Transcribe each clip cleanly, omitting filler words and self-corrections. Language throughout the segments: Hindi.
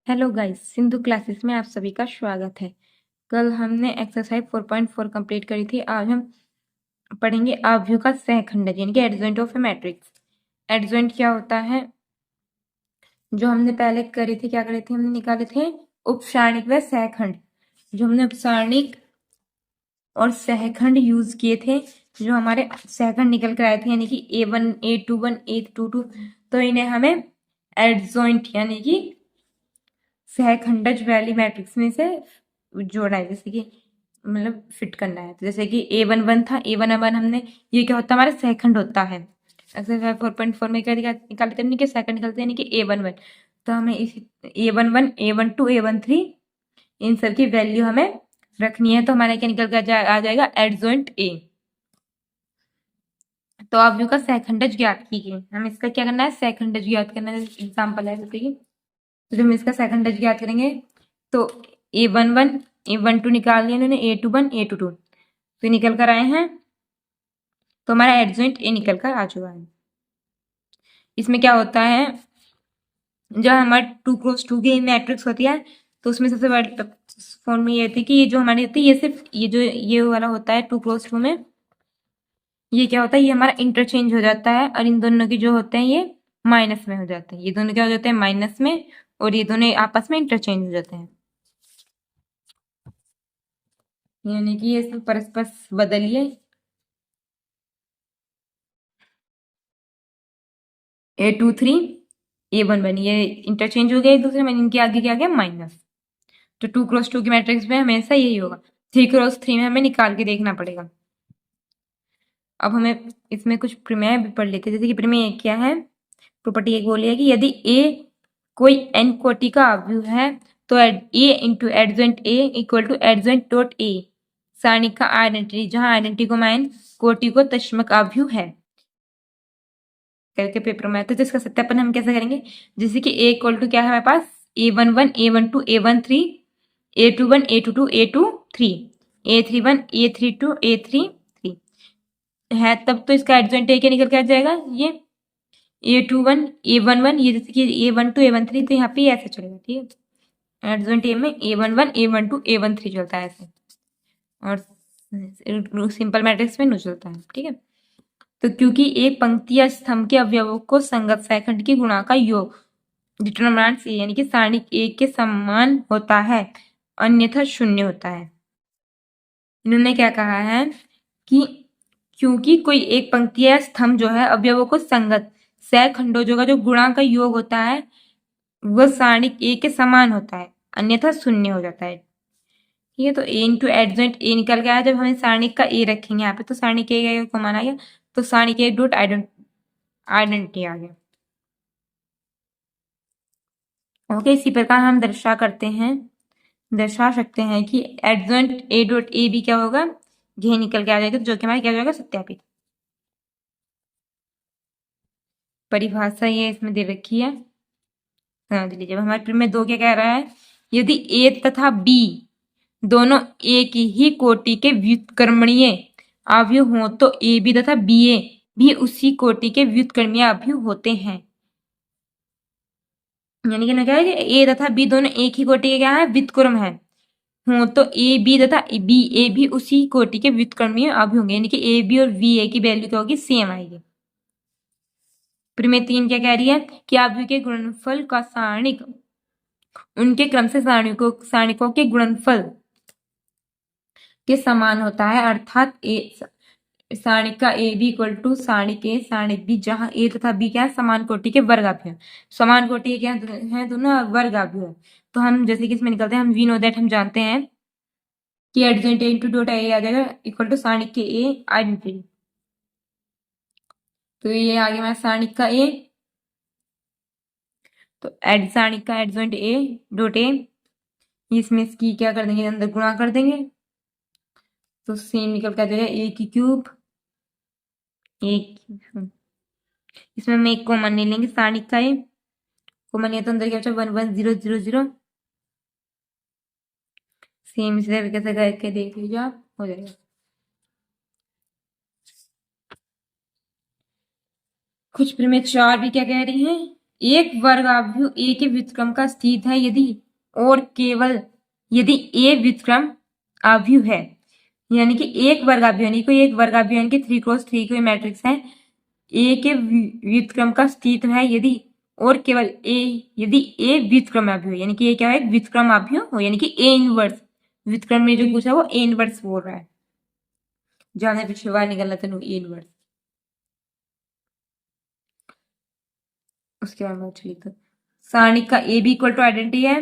हेलो गाइस, सिंधु क्लासेस में आप सभी का स्वागत है। कल हमने एक्सरसाइज 4.4 कंप्लीट करी थी। आज हम पढ़ेंगे अवयव का सहखंड यानी कि adjoint of A matrix. Adjoint क्या होता है? जो हमने पहले करी थी, क्या करे थे, हमने निकाले थे उपसारणिक व सहखंड। जो हमने उपसारणिक और सहखंड यूज किए थे, जो हमारे सहखंड निकल कर आए थे यानी कि A1 A21 A22, तो इन्हें हमें एडजॉइंट यानी कि सहखंडज वाली मैट्रिक्स में से जोड़ना है, जैसे कि मतलब फिट करना है। तो जैसे कि A11 था, A11 हमने, ये क्या होता है, हमारा सहखंड होता है। एक्सरसाइज 4.4 में क्या निकालते हैं कि सेकंड निकलते हैं कि A11, तो हमें इस A11 A12 A13 इन सब की वैल्यू हमें रखनी है। तो हमारा क्या निकल कर आ जाएगा एडजॉइंट A। तो अवयव का सहखंडज ज्ञात कीजिए। हम इसका क्या करना है, सहखंडज ज्ञात करना है। एग्जाम्पल है जैसे कि, तो जब हम इसका सहखंडज ज्ञात करेंगे तो A11 A12 निकाल लिया इन्होंने, A21 A22 तो निकल कर आए हैं। तो हमारा एडजॉइंट A निकल कर आ चुका है। इसमें क्या होता है, जब हमारे 2x2 की मैट्रिक्स होती है तो उसमें सबसे बड़ी फॉर्म में ये होती है कि ये जो हमारी होती है, ये सिर्फ ये वाला होता है 2x2 में। ये क्या होता है, ये हमारा इंटरचेंज हो जाता है और इन दोनों के जो होते हैं ये माइनस में हो जाते हैं। ये दोनों क्या हो जाते हैं, माइनस में, और ये दोनों आपस में इंटरचेंज हो जाते हैं, यानी कि ये सब परस्पर बदलिए। A23 A11 ये इंटरचेंज हो गया एक दूसरे में, इनके आगे क्या आ गया माइनस। तो 2x2 की मैट्रिक्स में हमेशा यही होगा। 3x3 में हमें निकाल के देखना पड़ेगा। अब हमें इसमें कुछ प्रमेय भी पढ़ लेते हैं। जैसे कि प्रमेय क्या है, प्रॉपर्टी एक बोली है कि यदि A कोई n कोटि का अवयव है तो A into adjoint A equal to adjoint dot A सारणी का आइडेंटिटी, जहां आइडेंटिटी को मान कोटि को तस्मक अवयव है करके पेपर में आता है। तो इसका सत्यापन हम कैसे करेंगे, जैसे कि A इक्वल टू क्या है हमारे पास, A11 A12 A13 A21 A22 A23 A31 A32 A33 है, तब तो इसका एडजॉइंट A क्या निकल के आ जाएगा, ये A21 A11, ये जैसे कि A12 A13, तो यहाँ पे ऐसे चलेगा, ठीक है। एडजॉइंट A में A11 A12 A13 चलता है ऐसे, और सिंपल मैट्रिक्स में नो चलता है, ठीक है। तो क्योंकि एक पंक्ति या स्तंभ के अवयवों को संगत सहखंड की गुणा का योग डिटरमिनेंट A यानी कि सारणी A के समान होता है, अन्यथा शून्य होता है। इन्होंने क्या कहा है कि क्योंकि कोई एक पंक्ति या स्तंभ जो है अवयवों को संगत सहखंडों का जो गुणा का योग होता है वह सारणी A के समान होता है, अन्यथा शून्य हो जाता है। ठीक है, तो A इंटू एडजॉइंट A निकल गया। जब हमें सारणी का A रखेंगे यहाँ पे, तो सारणी के को माना गया, तो सारणी के डॉट आइडेंटिटी आ गया। ओके, इसी प्रकार हम दर्शा सकते हैं कि एडजॉइंट A डॉट A भी क्या होगा, ये निकल के आ जाएगा, जो कि हमारा क्या हो जाएगा, सत्यापित। परिभाषा ये इसमें दे रखी है, समझ लीजिए। हमारे प्रमेय 2 क्या कह रहा है, यदि A तथा B दोनों एक ही कोटि के व्युत्क्रमणीय अवयव हों तो AB तथा BA भी उसी कोटि के व्युत्क्रमीय अवयव होते हैं। यानी कि क्या है कि A तथा B दोनों एक ही कोटि के क्या है, व्युत्क्रम है, हो तो AB तथा BA भी उसी कोटि के व्युत्क्रमीय अवयव होंगे, यानी कि AB और BA की वैल्यू क्या होगी, सेम आएगी। प्रमेय 3 क्या कह रही है कि अवयव के गुणनफल का सारणिक उनके क्रम से सारणिकों के गुणनफल के समान होता है, अर्थात सारणिक का A भी इक्वल टू सारणिक A सारणिक B, जहां A तथा B क्या है, समान कोटि के वर्ग अवयव। समान कोटि के क्या है, दोनों वर्ग अवयव है। तो हम जैसे कि इसमें निकलते हैं, हम वी नो दैट, हम जानते हैं कि adjoint A into dot A आ जाएगा इक्वल टू सारणिक के A आइडेंटिटी। तो ये आ गया हमारा सारणिक का A, तो सारणिक का एडजॉइंट A डॉट A, इसमें इसकी क्या कर देंगे, अंदर गुणा कर देंगे, तो सेम निकल कर आ जाएगा A की क्यूब। एक इसमें हम एक कॉमन नहीं लेंगे, सारणिक का A कॉमन लिया तो अंदर क्या बचा, 1 1 0 0 0। सेम इसी तरीके से करके देख लीजिए, आप हो जाएगा। कुछ प्रमेय 4 भी क्या कह रही है एक वर्गाभ्यु ए के व्युत्क्रम का स्थित है यदि और केवल यदि ए व्युत्क्रम आभ्यु है, यानी कि एक वर्गाभ्यु यानी कोई एक वर्गाभ्यु यानी कि 3x3 कोई मैट्रिक्स है, ए के व्युत्क्रम का स्थित है यदि और केवल ए यदि ए व्युत्क्रमाभ्यु यानी कि ये क्या है, व्युत्क्रमाभ्यु हो, यानी कि ए इनवर्स व्युत्क्रम में जो पूछा वो ए इनवर्स बोल रहा है, जाने पीछे बाहर निकलना तेन ए इनवर्स। उसके बाद में लिख दो सारणिक का A B equal to identity है,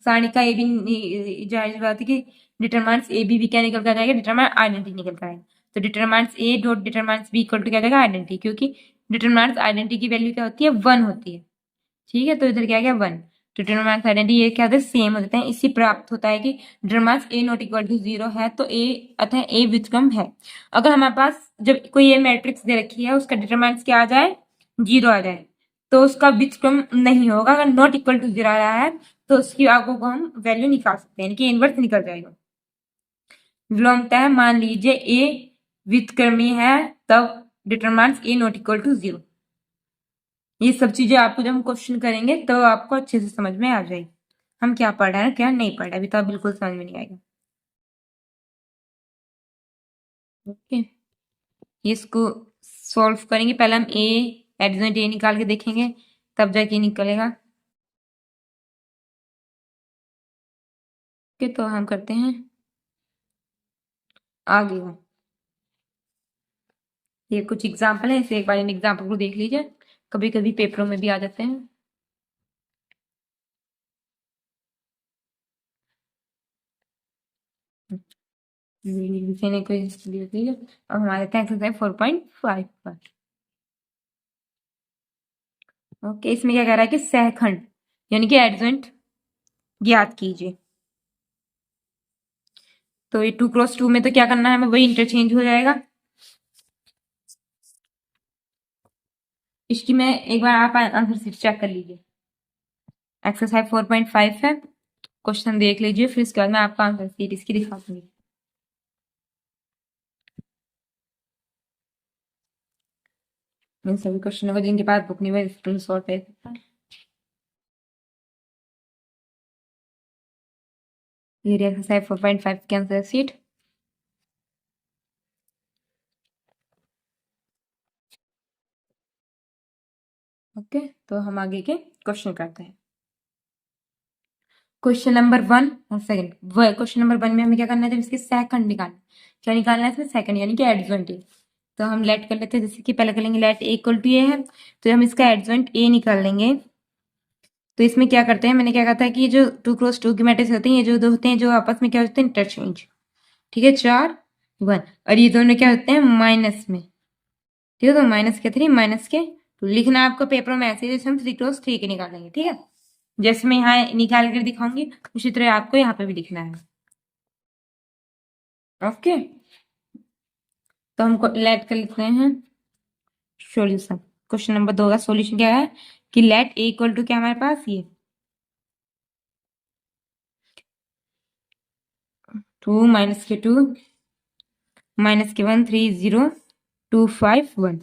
सारणिक का ए बी जाहिर बात है कि डिटरमाइंस ए बी क्या निकल कर जाएगा, डिटरमाइन आइडेंटिटी निकल कर आएगा। तो determines A dot determines B equal to क्या जाएगा, आइडेंटिटी, क्योंकि डिटरमाइंस आइडेंटिटी की वैल्यू क्या होती है, 1 होती है। ठीक है, तो इधर क्या गया 1, तो डिटरमाइंस आइडेंटिटी ये क्या होता है, सेम होते हैं। इससे प्राप्त होता है कि determines A not equal to 0 है तो ए अतः ए व्युत्क्रम है। अगर हमारे पास जब कोई ए मैट्रिक्स दे रखी है उसका डिटरमाइंस क्या आ जाए, 0 आ जाए, तो उसका व्युत्क्रम नहीं होगा। अगर नॉट इक्वल टू 0 आ रहा है तो उसकी आगे को हम वैल्यू निकाल सकते हैं, यानी कि इनवर्स निकल जाएगा। विलोमतः मान लीजिए ए व्युत्क्रमी है तब determines A not equal to 0। ये सब चीजें आपको जब हम क्वेश्चन करेंगे तो आपको अच्छे से समझ में आ जाएगी हम क्या पढ़ रहे हैं क्या नहीं पढ़ रहे, अभी तो आप बिल्कुल समझ में नहीं आएगा। ओके, इसको सॉल्व करेंगे, पहले हम ए एडजॉइंट ए निकाल के देखेंगे तब जाके निकलेगा। ओके, तो हम करते हैं आगे। ये कुछ एग्जाम्पल है, इसे एक बार इन एग्जाम्पल को देख लीजिए, कभी कभी पेपरों में भी आ जाते हैं। ने कोई अब हमारे एक्सरसाइज 4.5 पर। ओके, इसमें क्या कह रहा है कि सहखंड यानी कि एडजॉइंट ज्ञात कीजिए। तो ये 2x2 में तो क्या करना है, हमें वही इंटरचेंज हो जाएगा। इसकी मैं एक बार आप आंसर शीट चेक कर लीजिए, एक्सरसाइज 4.5 है, क्वेश्चन देख लीजिए, फिर इसके बाद मैं आपका आंसर शीट इसकी दिखा दूंगी। इन सभी क्वेश्चनों को जिनके पास बुक नहीं हुआ स्क्रीनशॉट ले सकता है। ये एक्सरसाइज 4.5 की आंसर शीट। ओके, तो हम आगे के क्वेश्चन करते हैं। क्वेश्चन नंबर 1 और सेकंड, क्वेश्चन नंबर 1 में हमें क्या करना है, जब इसके सेकंड निकालना, क्या निकालना है इसमें सेकंड यानी कि एडजॉइंट ए। तो हम लेट कर लेते हैं, जैसे कि पहले कर लेंगे लेट ए इक्वल टू ए है, तो हम इसका एडजॉइंट ए निकाल लेंगे। तो इसमें क्या करते हैं, मैंने क्या कहा था कि जो 2x2 की मैट्रिक्स होती है, ये जो दो होते हैं जो आपस में क्या होते हैं, इंटरचेंज। ठीक है, 4 1, और ये दोनों क्या होते हैं, माइनस में। ठीक है, तो माइनस के 3 माइनस के 2 लिखना आपको पेपरों में ऐसे, जैसे हम 3x3 के निकालेंगे। ठीक है, जैसे मैं यहाँ निकाल कर दिखाऊंगी उसी तरह आपको यहाँ पे भी लिखना है। ओके, तो हमको लेट कर लिखते हैं सॉल्यूशन। क्वेश्चन नंबर 2 का सॉल्यूशन क्या है कि लेट ए इक्वल टू क्या हमारे पास, ये 2 माइनस के 2 माइनस के 1 3 0 2 5 1।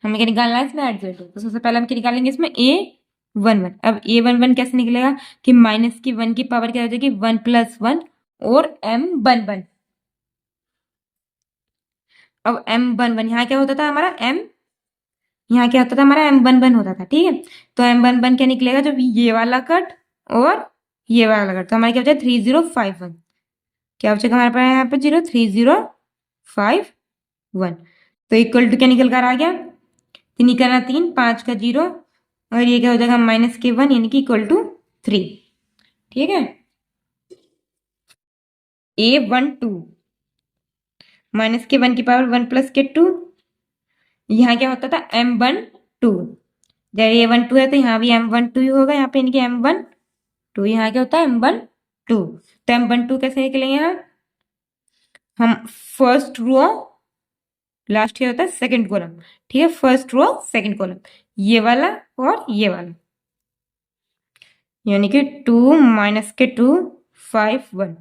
हमें क्या निकालना है इसमें, एडजॉइंट। तो सबसे पहले हम क्या निकालेंगे इसमें, a11। अब a11 कैसे निकलेगा कि माइनस की 1 की पावर क्या हो जाएगी, 1 + 1 और m11। अब m11 यहाँ क्या होता था हमारा, यहाँ क्या होता था हमारा, m11 होता था। ठीक है, तो m11 क्या निकलेगा, जब ये वाला कट और ये वाला कट, तो हमारा क्या हो जाएगा 3051। क्या हो जाएगा हमारे पास यहाँ पे 3051। तो इक्वल टू क्या निकल कर आ गया, 3 का 3 5 का 0 और ये क्या हो जाएगा माइनस के 1 यानी कि इक्वल टू 3। ठीक है, a12 माइनस के 1 की पावर 1 + के 2, यहाँ क्या होता था m12। जब a12 है तो यहाँ भी m12 ही होगा, यहाँ पे यानी कि m12, यहाँ क्या होता है m12। तो m12 कैसे निकलेंगे यहाँ, हम फर्स्ट रो लास्ट ये होता है सेकंड कॉलम। ठीक है, फर्स्ट रो सेकंड कॉलम, ये वाला और ये वाला, यानी कि 2 माइनस के 2 5 1।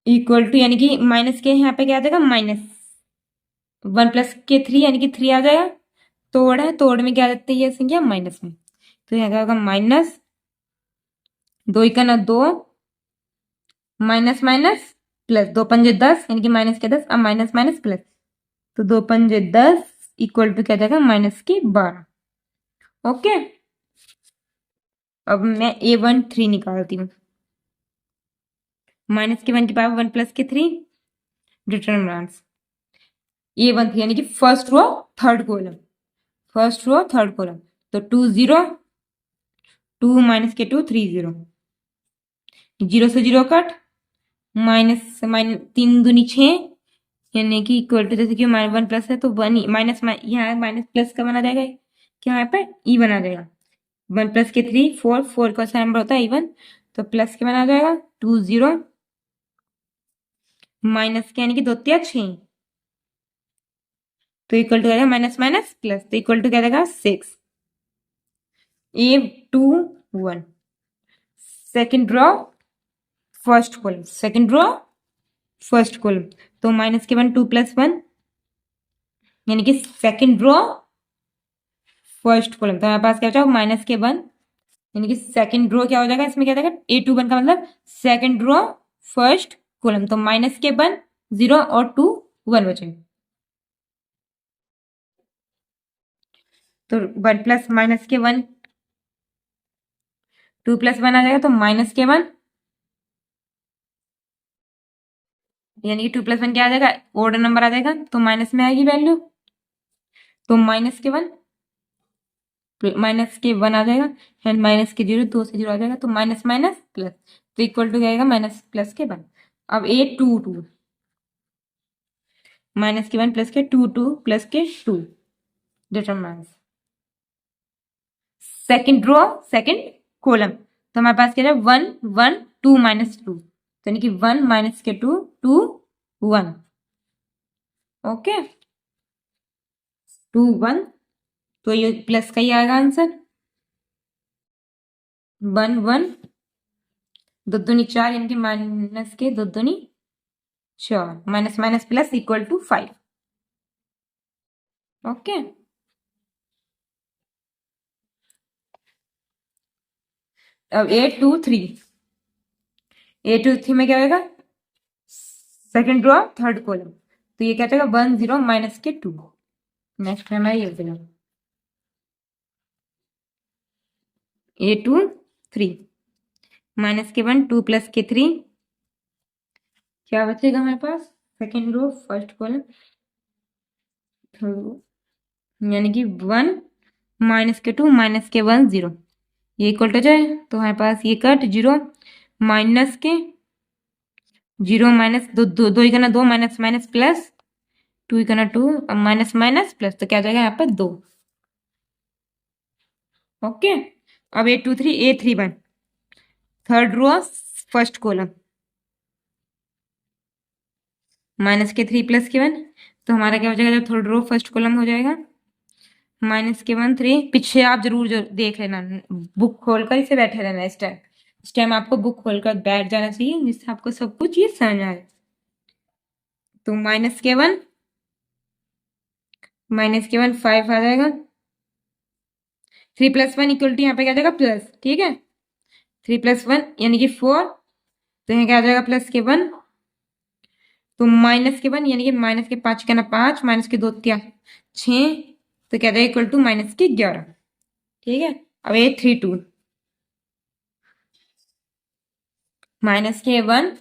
इक्वल टू यानी कि माइनस के यहाँ पे क्या आ जाएगा, माइनस 1 प्लस के 3 यानी कि 3 आ जाएगा। तोड़ है, तोड़ में क्या आ जाती है संख्या माइनस में, तो यहाँ क्या होगा माइनस 2 का ना 2 माइनस माइनस प्लस 2 पंजे 10 यानी कि माइनस के 10। अब माइनस माइनस प्लस, तो 2 पंजे 10 इक्वल टू क्या जाएगा माइनस के 12। ओके, अब मैं A13 निकालती हूँ। माइनस के 1 की पावर 1 प्लस के 3 डिटरमिनेंट्स A13 यानी कि first row third column, first row third column. तो 2 0 2 माइनस के 2 3 0 0 से 0 कट, माइनस माइनस 3 दूनी 6 यानी कि इक्वल टू, जैसे कि माइनस 1 प्लस है तो 1 ही माइनस, यहाँ माइनस प्लस का बना जाएगा, क्या यहाँ पे ई बना जाएगा। 1 प्लस के 3 4 4 का नंबर होता है इवन, तो प्लस के बना जाएगा 2 0 माइनस के यानी कि 2 3 6, तो equal to minus minus plus, तो इक्वल टू क्या जाएगा 6। A21 second row first column, second row first column, तो माइनस के 1 2 प्लस 1 यानी कि सेकेंड रो फर्स्ट कॉलम, तो हमारे पास क्या बचा माइनस के 1 यानी कि सेकेंड रो क्या हो जाएगा इसमें, क्या जाएगा A21 का मतलब सेकेंड रो फर्स्ट कॉलम, तो माइनस के 1 0 और 2 1 बचे, तो 1 प्लस माइनस के 1 2 प्लस 1 आ जाएगा, तो माइनस के 1 यानी कि 2 प्लस 1 क्या आ जाएगा ऑर्डर नंबर आ जाएगा, तो माइनस में आएगी वैल्यू, तो माइनस के 1 माइनस के 1 आ जाएगा एंड माइनस के 0 2 से 0 आ जाएगा, तो माइनस माइनस प्लस, तो इक्वल टू क्या आएगा माइनस प्लस के 1। अब A22 माइनस के 1 प्लस के 2 2 प्लस के 2 determinants second row second column, तो हमारे पास क्या है 1 1 2 माइनस 2, तो यानी कि 1 माइनस के 2 2 1। ओके 2 1, तो ये प्लस का ही आएगा आंसर। 1 1 दो दूनी 4 यानी कि माइनस के 2 दूनी 4 minus minus plus equal to 5। Okay अब A23 में क्या होगा सेकेंड रो थर्ड कॉलम, तो ये क्या जाएगा 1 0 माइनस के 2। नेक्स्ट हमारा ये देगा A23 माइनस के 1 2 प्लस के 3 क्या बचेगा हमारे पास second row first column third row, यानी कि 1 माइनस के 2 माइनस के 1 0, ये इक्वल टू जाए, तो हमारे पास ये कट 0 माइनस के 0 माइनस 2 2 2 करना 2 माइनस माइनस प्लस 2 करना 2 अब माइनस माइनस प्लस, तो क्या जाएगा यहाँ पर 2। ओके अब A31 third row first column minus के 3 प्लस के 1, तो हमारा क्या हो जाएगा जब थर्ड रो फर्स्ट कॉलम हो जाएगा माइनस के 1 3, पीछे आप जरूर देख लेना, बुक खोलकर इसे बैठे रहना इस टाइम आपको बुक खोलकर बैठ जाना चाहिए जिससे आपको सब कुछ ये समझ आए। तो माइनस के 1 5 आ जाएगा, 3 प्लस 1 इक्वल टू यहाँ पे क्या जाएगा प्लस, ठीक है 3 प्लस 1 यानी कि 4, तो यहाँ क्या आ जाएगा प्लस के 1, तो माइनस के 1 यानी कि माइनस के 5 का ना 5 माइनस के 2 क्या 6, तो क्या जाएगा इक्वल टू माइनस के 11। ठीक है अब A32 माइनस के 1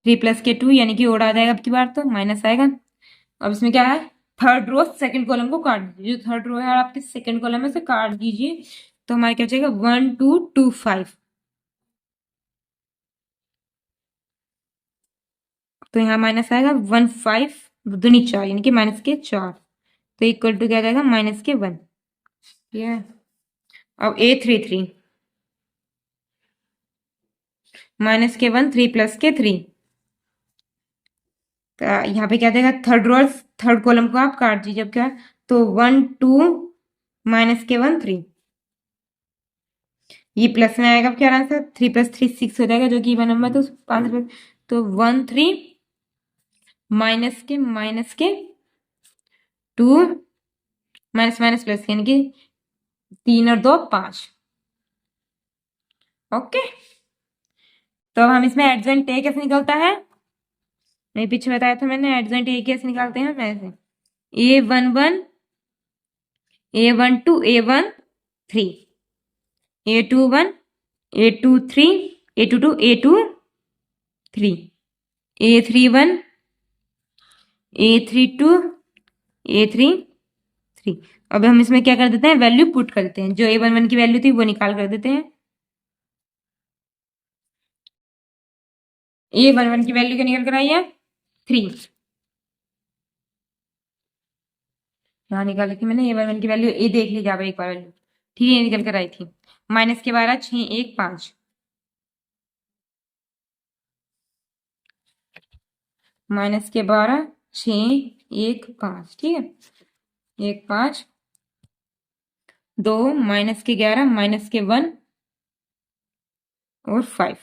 3 प्लस के 2 यानी कि ओड आ जाएगा अब की बार, तो माइनस आएगा। अब इसमें क्या है थर्ड रो सेकंड कॉलम को काट दीजिए, जो थर्ड रो है आपके सेकंड कॉलम में से काट दीजिए, तो हमारे क्या बचेगा 1 2 2 5, तो यहाँ माइनस आएगा 1 5 दूनी 4 यानी कि माइनस के 4, तो इक्वल टू क्या जाएगा माइनस के 1। ठीक है अब A33 माइनस के 1 3 प्लस के 3, तो यहाँ पे क्या देगा थर्ड रो थर्ड कॉलम को आप काट दीजिए, अब क्या तो 1 2 माइनस के 1 3, ये प्लस में आएगा क्या आंसर 3 प्लस 3 6 हो जाएगा जो कि 1 नंबर, तो 5 तो 1 3 माइनस के 2 माइनस माइनस प्लस यानी कि 3 और 2 5। ओके, तो हम इसमें एडजेंट ए कैसे निकलता है, मैं पीछे बताया था मैंने, एडजेंट ए कैसे निकालते हैं, ऐसे A11 A12 A13 A21 A23 A22 A23 A31 A32 A33। अब हम इसमें क्या कर देते हैं, वैल्यू पुट कर देते हैं, जो A11 की वैल्यू थी वो निकाल कर देते हैं। A11 की वैल्यू क्या निकल कर आई है, 3। यहाँ निकाली थी मैंने A11 की वैल्यू, ए देख लीजिए आप एक बार वैल्यू, ठीक है, ये निकल कर आई थी। माइनस के 12 6 1 5, माइनस के 12 6 1 5, ठीक है, 1 5 2 माइनस के 11 माइनस के 1 और 5,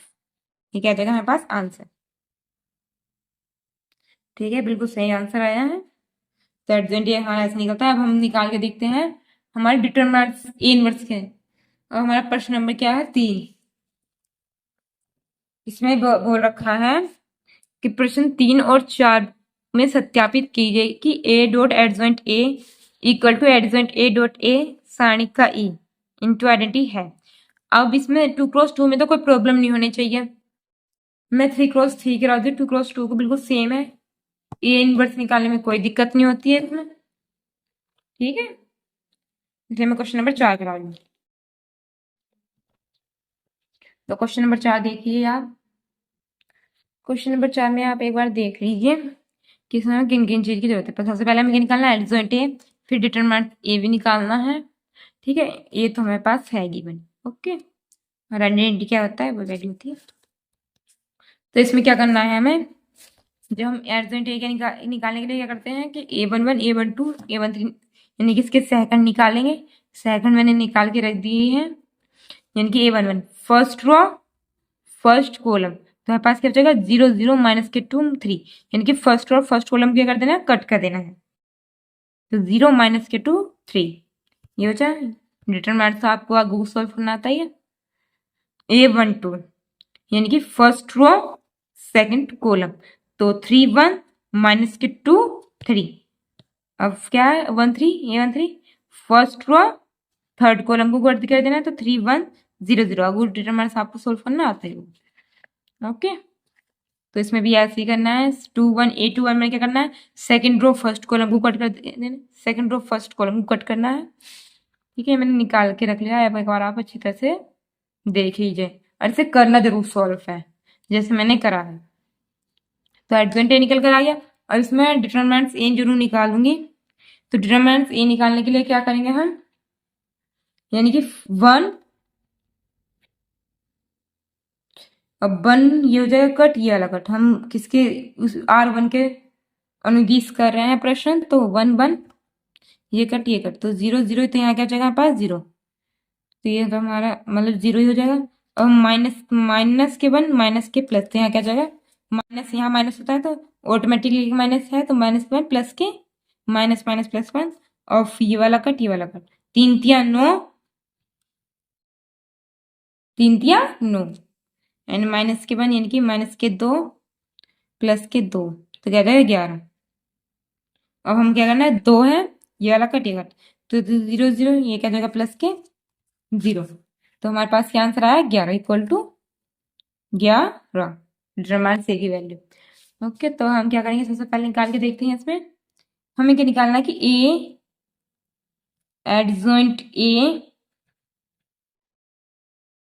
ये क्या जाएगा हमारे पास आंसर। ठीक है, बिल्कुल सही आंसर आया है। तो एडजेंट ये हमारा ऐसे निकलता है। अब हम निकाल के देखते हैं हमारे डिटरमिनेंट्स ए इनवर्स के। और हमारा प्रश्न नंबर क्या है, 3। इसमें बोल रखा है कि प्रश्न 3 और 4 में सत्यापित कीजिए कि A dot adjoint A equal to adjoint A dot A सारणी का ई इंटू आइडेंटिटी है। अब इसमें 2x2 में तो कोई प्रॉब्लम नहीं होनी चाहिए, मैं 3x3 करा दी, 2x2 को बिल्कुल सेम है, ए इनवर्स निकालने में कोई दिक्कत नहीं होती है इसमें। ठीक है, इसलिए मैं क्वेश्चन नंबर 4 करा रही हूँ। तो क्वेश्चन नंबर 4 देखिए आप, क्वेश्चन नंबर 4 में आप एक बार देख लीजिए कि इसमें किन किन चीज की जरूरत है। तो सबसे पहले हमें क्या निकालना है, एडजेंट ए, फिर डिटरमिनेंट ए भी निकालना है। ठीक है, ये तो हमारे पास है गिवन। ओके, और आइडेंटिटी क्या होता है, वो वैल्यू होती है। तो इसमें क्या करना है हमें, जब हम एडजेंट ए के निकालने के लिए क्या करते हैं कि A11 A12 A13 यानी कि इसके सेकंड निकालेंगे। सेकंड मैंने निकाल के रख दिए हैं, यानी कि A11 first row first column, तो हमारे पास क्या बचेगा 0 0 माइनस के 2 3, यानी कि फर्स्ट रो फर्स्ट कॉलम क्या कर देना है, कट कर देना है। तो 0 माइनस के 2 3, ये बचा। डिटरमिनेंट से आपको गूगल सॉल्व करना आता है। A12 यानी कि फर्स्ट रो सेकंड कॉलम, तो 3 1 माइनस के 2 3। अब क्या है 1 3, A13 first row third column को कट कर देना है, तो 3 1 0 0। अब डिटरमिनेंट आपको सोल्व करना आता है। ओके, तो इसमें भी ऐसे ही करना है। 2 1 A21 में क्या करना है, सेकंड रो फर्स्ट कॉलम को कट कर देना, सेकंड रो फर्स्ट कॉलम को कट करना है। ठीक है, मैंने निकाल के रख लिया है, एक बार आप अच्छी तरह से देख लीजिए और इसे करना जरूर सॉल्व है जैसे मैंने करा है। तो एडजेंट ए निकल कर आ गया। और इसमें डिटरमिनेंट्स ए जरूर निकालूंगी। तो डिटरमिनेंट्स ए निकालने के लिए क्या करेंगे हम, यानी कि 1, अब 1 ये हो जाएगा कट, ये वाला कट, हम किसके उस R1 के अनुदिश कर रहे हैं प्रश्न, तो 1 1 ये कट ये कट, तो 0 0, तो यहाँ क्या जाएगा हमारे पास 0, तो ये तो हमारा मतलब 0 ही हो जाएगा। अब माइनस माइनस के 1 माइनस के प्लस, तो यहाँ क्या जाएगा, माइनस यहाँ माइनस होता है तो ऑटोमेटिकली माइनस है, तो माइनस 1 प्लस के माइनस माइनस प्लस 1, और ये वाला कट ये वाला कट, 3 तिया 9, 3 तिया 9, एंड माइनस के 1 यानी कि माइनस के 2 प्लस के 2, तो क्या जाएगा 11। अब हम क्या करना है, 2 है ये वाला कट ये कट, तो 0 0, ये क्या जाएगा प्लस के 0, तो हमारे पास क्या आंसर आया 11 इक्वल टू 11, डिटरमिनेंट से की वैल्यू। ओके, तो हम क्या करेंगे, सबसे पहले निकाल के देखते हैं। इसमें हमें क्या निकालना है कि A adjoint A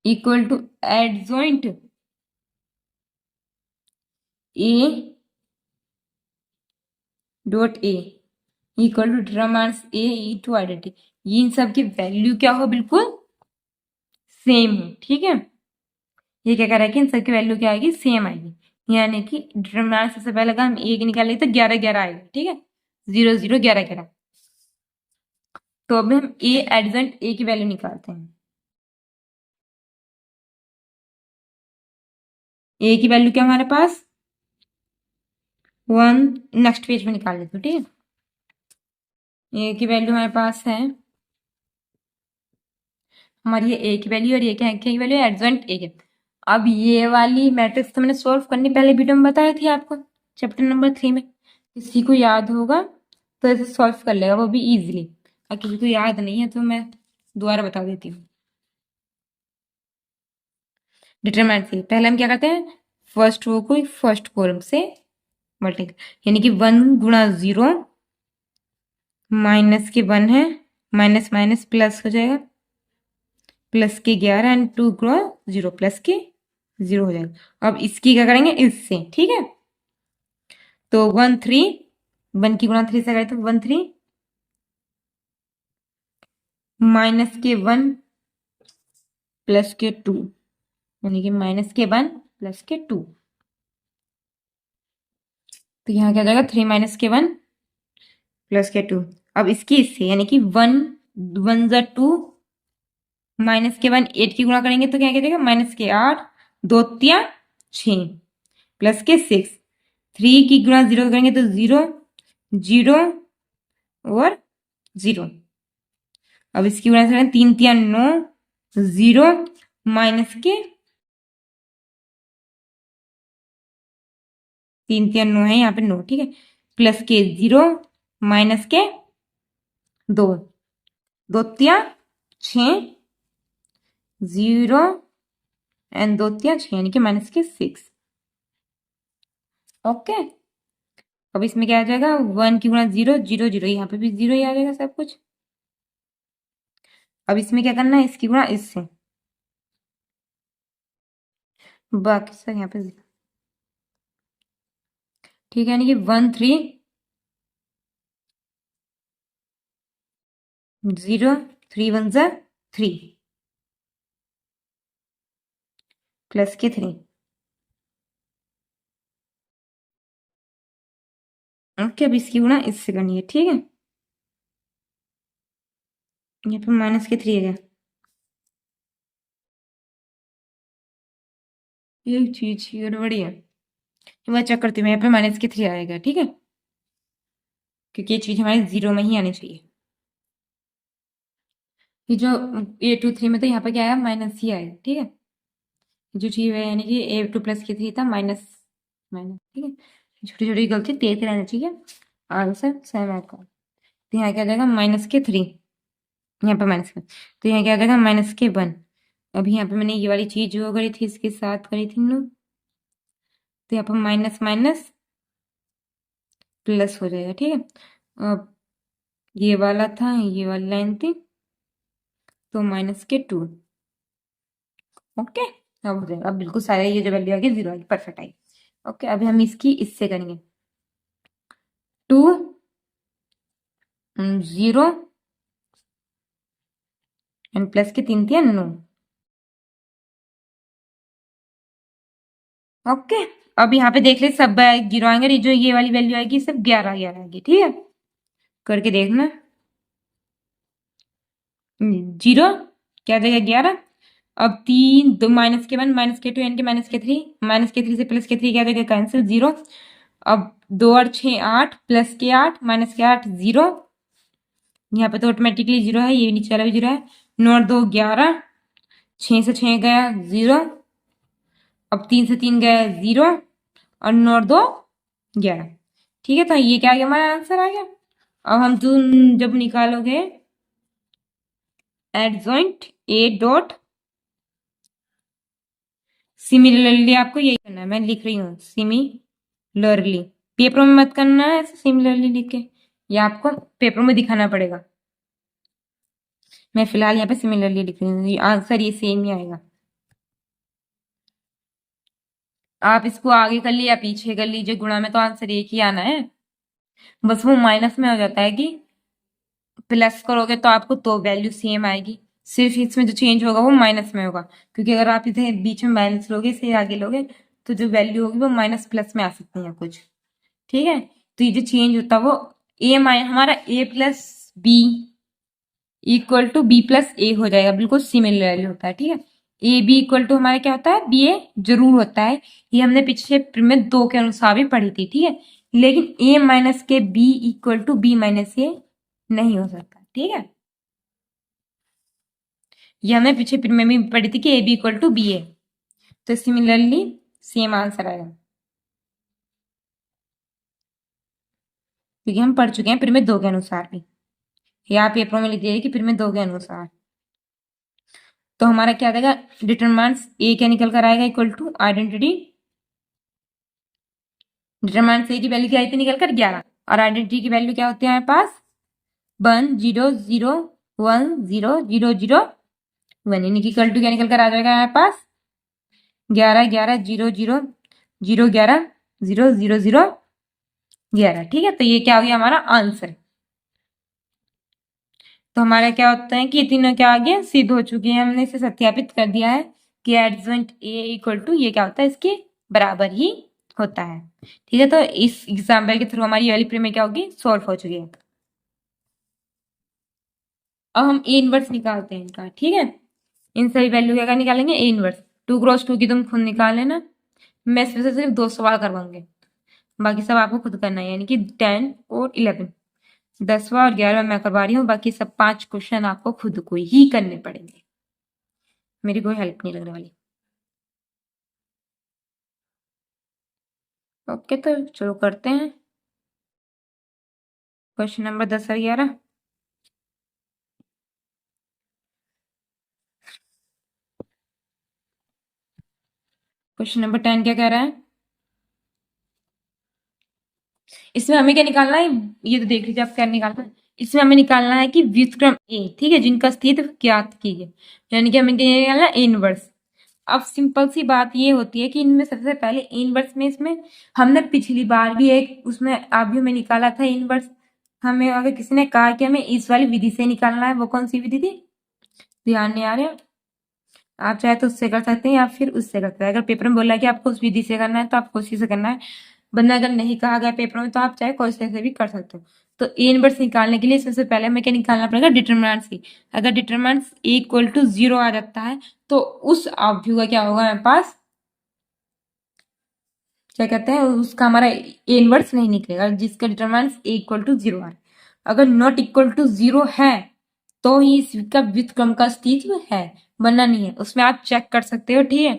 equal to adjoint A dot A equal to determinants A to identity, ये इन सब की वैल्यू क्या हो, बिल्कुल सेम हो। ठीक है, ये क्या करेगा कि इन सब की वैल्यू क्या आएगी, सेम आएगी, यानी कि डिटरमिनेंट सबसे पहले अगर हम ए की निकालेंगे तो 11 11 आएगी। ठीक है, 0 0 11 11। तो अब हम ए एडजेंट ए की वैल्यू निकालते हैं। ए की वैल्यू क्या हमारे पास वन नेक्स्ट पेज में निकाल लेते हो, ठीक है। ए की वैल्यू हमारे पास है, हमारी ये ए की वैल्यू और ये क्या की वैल्यू है, एडजॉइंट ए के। अब ये वाली मैट्रिक्स तो मैंने सॉल्व करनी पहले वीडियो में बताई थी आपको, चैप्टर नंबर 3 में। किसी को याद होगा तो इसे सॉल्व कर लेगा वो भी इजीली, और किसी को याद नहीं है तो मैं दोबारा बता देती हूँ। डिटरमिनेंट से पहले हम क्या करते हैं, फर्स्ट रो को फर्स्ट कॉलम से मल्टीप्लाई, यानी कि 1 गुणा 0 माइनस के 1 है, माइनस माइनस प्लस हो जाएगा, प्लस के 11 एंड 2 गुणा 0 प्लस के 0 हो जाएगा। अब इसकी क्या करेंगे, इससे, ठीक है। तो 1 3, 1 की गुणा 3 से करें तो 1 3 माइनस के 1 प्लस के 2, यानी कि माइनस के 1 प्लस के 2। तो यहाँ क्या हो जाएगा, 3 माइनस के 1 प्लस के 2। अब इसकी इससे, यानी कि 1 1 जा 2, माइनस के 1 8 की गुणा करेंगे तो क्या क्या देगा, माइनस के 8, 2 तिया 6 प्लस के 6, 3 की गुणा 0 करेंगे तो 0 0 और 0। अब इसकी गुणा करें 3 तिया 9, 0 माइनस के 3 तिया 9 है यहाँ पे 9, ठीक है, प्लस के 0 माइनस के 2, 2 तिया 6, 0 एंड 2 तिया 6, यानी कि माइनस के 6। ओके, अब इसमें क्या आ जाएगा, 1 की गुणा 0 0 0, यहाँ पे भी 0 ही आ जाएगा सब कुछ। अब इसमें क्या करना है, इसकी गुणा इससे, बाकी सब यहाँ पे 0, ठीक है, यानी कि 1 3 0 3 1 जा 3 प्लस के 3। ओके, अब इसकी गुणा इससे करनी है, ठीक है, यहाँ पे माइनस के 3 आ गया, ये चीज गड़बड़ी है, मैं चेक करती हूँ, यहाँ पे माइनस के 3 आएगा, ठीक है, क्योंकि ये चीज हमारे 0 में ही आनी चाहिए। ये जो A2 3 में था, यहाँ पे क्या आया, माइनस ही आएगा, ठीक है, जो चीज है, यानी कि A2 प्लस के 3 था, माइनस माइनस, ठीक है, छोटी छोटी गलती देखते रहना चाहिए, आंसर सेम आएगा। तो यहाँ क्या आ जाएगा, माइनस के 3, यहाँ पे माइनस के, तो यहाँ क्या आ जाएगा, माइनस के 1। अभी यहाँ पे मैंने ये वाली चीज जो करी थी इसके साथ करी थी ना, तो यहाँ पर माइनस माइनस प्लस हो जाएगा, ठीक है। अब ये वाला था, ये वाली लाइन थी, तो माइनस के 2। ओके, अब हो जाएगा, अब बिल्कुल सारे ये जो वैल्यू आ गई 0 आएगी, परफेक्ट आएगी। ओके, अभी हम इसकी इससे करेंगे, 2 0 एंड प्लस के 3 3 9। ओके, अब यहाँ पे देख ले, सब 0 आएंगे, जो ये वाली वैल्यू आएगी सब 11 11 आएगी, ठीक है, करके देखना। 0 क्या देगा, 11। अब 3 2 माइनस के 1 माइनस के 2 यानी कि माइनस के 3, माइनस के 3 से प्लस के 3 क्या देगा, कैंसिल 0। अब 2 और 6 8, प्लस के 8 माइनस के 8 0, यहाँ पे तो ऑटोमेटिकली 0 है, ये नीचे वाला भी 0 है। 9 और 2 11, 6 से 6 गया 0, अब 3 से 3 गया 0, और 9 और 2 11, ठीक है, तो ये क्या आ गया, हमारा आंसर आ गया। अब हम तुम जब निकालोगे एडजॉइंट ए डॉट सिमिलरली, आपको यही करना है, मैं लिख रही हूँ सिमिलरली, पेपरों में मत करना है ऐसे सिमिलरली लिख के, या आपको पेपरों में दिखाना पड़ेगा। मैं फिलहाल यहाँ पे सिमिलरली लिख रही हूँ, आंसर ये सेम ही आएगा। आप इसको आगे कर ली या पीछे कर लीजिए, गुणा में तो आंसर एक ही आना है, बस वो माइनस में हो जाता है कि प्लस करोगे तो आपको तो वैल्यू सेम आएगी, सिर्फ इसमें जो चेंज होगा वो माइनस में होगा, क्योंकि अगर आप इसे बीच में माइनस लोगे, इसे आगे लोगे, तो जो वैल्यू होगी वो माइनस प्लस में आ सकती है कुछ, ठीक है। तो ये जो चेंज होता है वो हमारा A plus B equal to B plus A हो जाएगा, बिल्कुल सिमिलरली होता है, ठीक है। ए बी इक्वल टू हमारा क्या होता है, बी ए जरूर होता है, ये हमने पिछले में 2 के अनुसार भी पढ़ी थी, ठीक है। लेकिन a माइनस के b equal to b minus A नहीं हो सकता। ठीक है, ये हमने पीछे में भी पढ़ी थी कि A B equal to B A. तो सिमिलरली सेम आंसर आएगा, क्योंकि हम पढ़ चुके हैं पिरामिड 2 के अनुसार भी। यहाँ पेपर में लिख दिया है कि पिरामिड 2 के अनुसार। तो हमारा क्या आएगा, डिटरमिनेंट्स ए क्या निकल कर आएगा equal to identity. Determinants A की वैल्यू क्या आई थी निकल कर 11, और आइडेंटिटी की वैल्यू क्या होती है हमारे पास 1 0 0 1 0 0 0 1, यानी कि इक्वल टू क्या निकल कर आ जाएगा हमारे पास 11 11 0 0 0 11 0 0 0 11। ठीक है, तो ये क्या हो गया हमारा आंसर। तो हमारा क्या होता है कि ये तीनों क्या आ गया सिद्ध हो चुके हैं, हमने इसे सत्यापित कर दिया है कि एडजॉइंट ए इक्वल टू ये क्या होता है इसके बराबर ही होता है। ठीक है, तो इस एग्जाम्पल के थ्रू हमारी वाली प्रीमियर क्या होगी सॉल्व हो चुकी है। अब हम ए इनवर्स निकालते हैं इनका। ठीक है, इन सभी वैल्यू क्या निकालेंगे ए इनवर्स। 2 क्रॉस 2 की तुम खुद निकाल लेना, मैं इसमें से सिर्फ 2 सवाल करवाऊंगे, बाकी सब आपको खुद करना है, यानी कि 10 और 11, 10वां और 11वां मैं करवा रही हूँ, बाकी सब 5 क्वेश्चन आपको खुद को ही करने पड़ेंगे, मेरी कोई हेल्प नहीं लगने वाली। ओके, तो चलो करते हैं क्वेश्चन नंबर 10 और 11। क्वेश्चन नंबर 10 क्या कह रहा है, इसमें हमें क्या निकालना है, ये तो देख लीजिए आप क्या निकालना है। इसमें हमें निकालना है कि व्युत्क्रम ए, ठीक है, जिनका अस्तित्व ज्ञात कीजिए, यानी कि हमें क्या निकालना है इनवर्स। अब सिंपल सी बात ये होती है कि इनमें सबसे पहले इनवर्स में, इसमें हमने पिछली बार भी एक उसमें अभी में निकाला था इनवर्स। हमें अगर किसी ने कहा कि हमें इस वाली विधि से निकालना है, वो कौन सी विधि थी, ध्यान नहीं आ रहा, आप चाहे तो उससे कर सकते हैं या फिर उससे कर सकते हैं। अगर पेपर में बोला कि आपको उस विधि से करना है तो आपको उसी से करना है, वरना अगर नहीं कहा गया पेपर में तो आप चाहे कोई से भी कर सकते हो। तो ए इनवर्स निकालने के लिए सबसे पहले हमें क्या निकालना पड़ेगा डिटरमिनेंट्स की। अगर डिटरमिनेंट्स ए इक्वल टू 0 आ जाता है तो उस अवयव का क्या होगा हमारे पास, क्या कहते हैं, उसका हमारा ए इनवर्स नहीं निकलेगा, जिसका डिटरमिनेंट्स ए इक्वल टू 0 आ रहा है। अगर नॉट इक्वल टू 0 है तो ही इसका व्युत्क्रम का अस्तित्व है, वरना नहीं है। उसमें आप चेक कर सकते हो, ठीक है,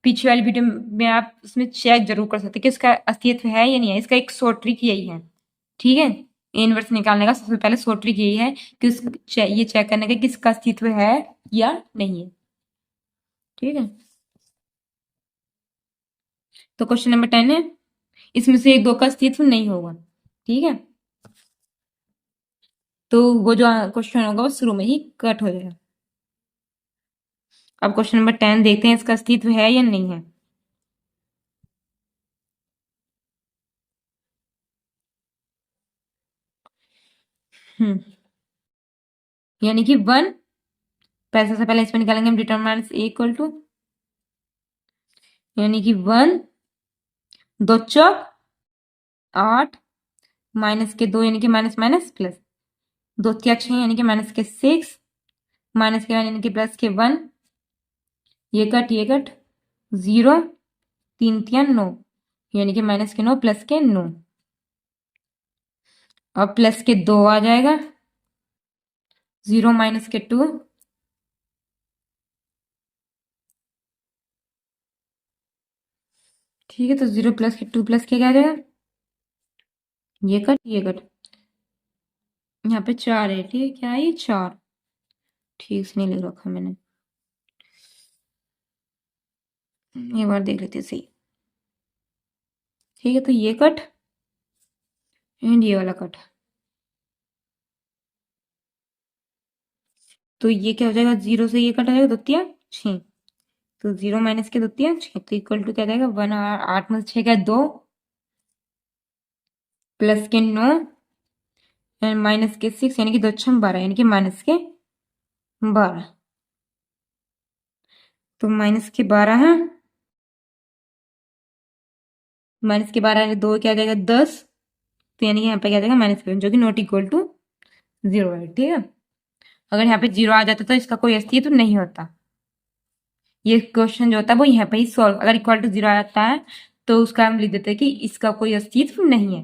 पीछे वाली वीडियो में आप उसमें चेक जरूर कर सकते हैं कि इसका अस्तित्व है या नहीं है। इसका एक शॉर्ट ट्रिक यही है, ठीक है, ए इनवर्स निकालने का सबसे पहले शॉर्ट ट्रिक यही है कि ये चेक करने का कि इसका अस्तित्व है या नहीं है। ठीक है, तो क्वेश्चन नंबर 10 है, इसमें से एक दो का अस्तित्व नहीं होगा। ठीक है, तो वो जो क्वेश्चन होगा वो शुरू में ही कट हो जाएगा। अब क्वेश्चन नंबर 10 देखते हैं इसका अस्तित्व है या नहीं है। यानी कि 1, पहले से पहले इसमें निकालेंगे हम डिटरमिनेंट्स ए इक्वल टू, यानी कि 1 2 चौक 8 माइनस के 2 यानी कि माइनस माइनस प्लस 2 क्या 6 यानी कि माइनस के 6 माइनस के 1 यानी कि प्लस के 1, ये कट 0 3 3 9 यानी कि माइनस के 9 प्लस के 9, और प्लस के 2 आ जाएगा 0 माइनस के 2, ठीक है, तो 0 प्लस के 2 प्लस के क्या आ जाएगा, ये कट यहाँ पे 4 है, ठीक है, क्या है ये 4, ठीक से नहीं लिख रखा मैंने, एक बार देख लेते सही। ठीक है, तो ये कट एंड ये वाला कट, तो ये क्या हो जाएगा 0 से ये कट आ जाएगा 2 तिया 6, तो 0 माइनस के 2 तिया 6, तो इक्वल टू क्या जाएगा 1 8 में 6 का 2 प्लस के 9 एंड माइनस के 6 यानी कि 2 6 12 यानी कि माइनस के 12, तो माइनस के 12 है, माइनस के 12 2 क्या आ जाएगा 10, तो यानी कि यहाँ पे क्या आ जाएगा माइनस के, जो कि नॉट इक्वल टू 0 है। ठीक है, अगर यहाँ पे 0 आ जाता तो इसका कोई अस्तित्व तो नहीं होता। ये क्वेश्चन जो होता है वो यहाँ पे ही सॉल्व, अगर इक्वल टू 0 आ जाता है तो उसका हम लिख देते हैं कि इसका कोई अस्तित्व नहीं है।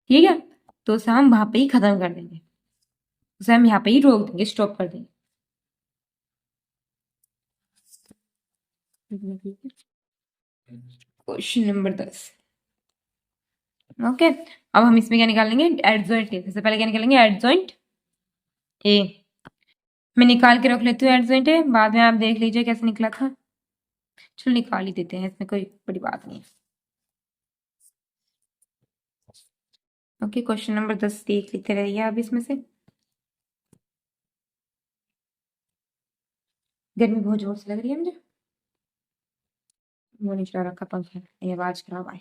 ठीक है, तो उसे हम वहां पे ही खत्म कर देंगे, उसे हम यहाँ पे ही रोक देंगे, स्टॉप कर देंगे। Question number 10। ओके, अब हम इसमें क्या निकालेंगे, एडजॉइंट ए। सबसे पहले क्या निकालेंगे, एडजॉइंट ए। मैं निकाल के रख लेती हूँ एडजॉइंट ए, बाद में आप देख लीजिए कैसे निकला था। चलो निकाल ही देते हैं, इसमें कोई बड़ी बात नहीं है। ओके, क्वेश्चन नंबर 10 देख लेते रहिए आप इसमें से। गर्मी बहुत जोर से लग रही है मुझे, वो नहीं चला रखा पंखा, ये आवाज खराब आई।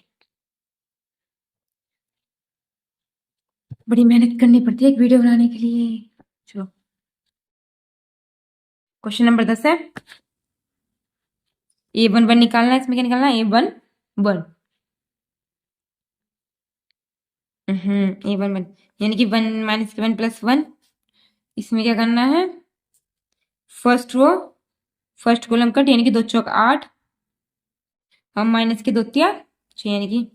बड़ी मेहनत करनी पड़ती है एक वीडियो बनाने के लिए। चलो, क्वेश्चन नंबर 10 है, A11 निकालना है। इसमें क्या निकालना है, A11। A11 यानी कि 1 माइनस के 1 प्लस 1। इसमें क्या करना है, first row first column cut, यानी कि 2 चौक 8, हम माइनस के 2 तिया 6, यानी कि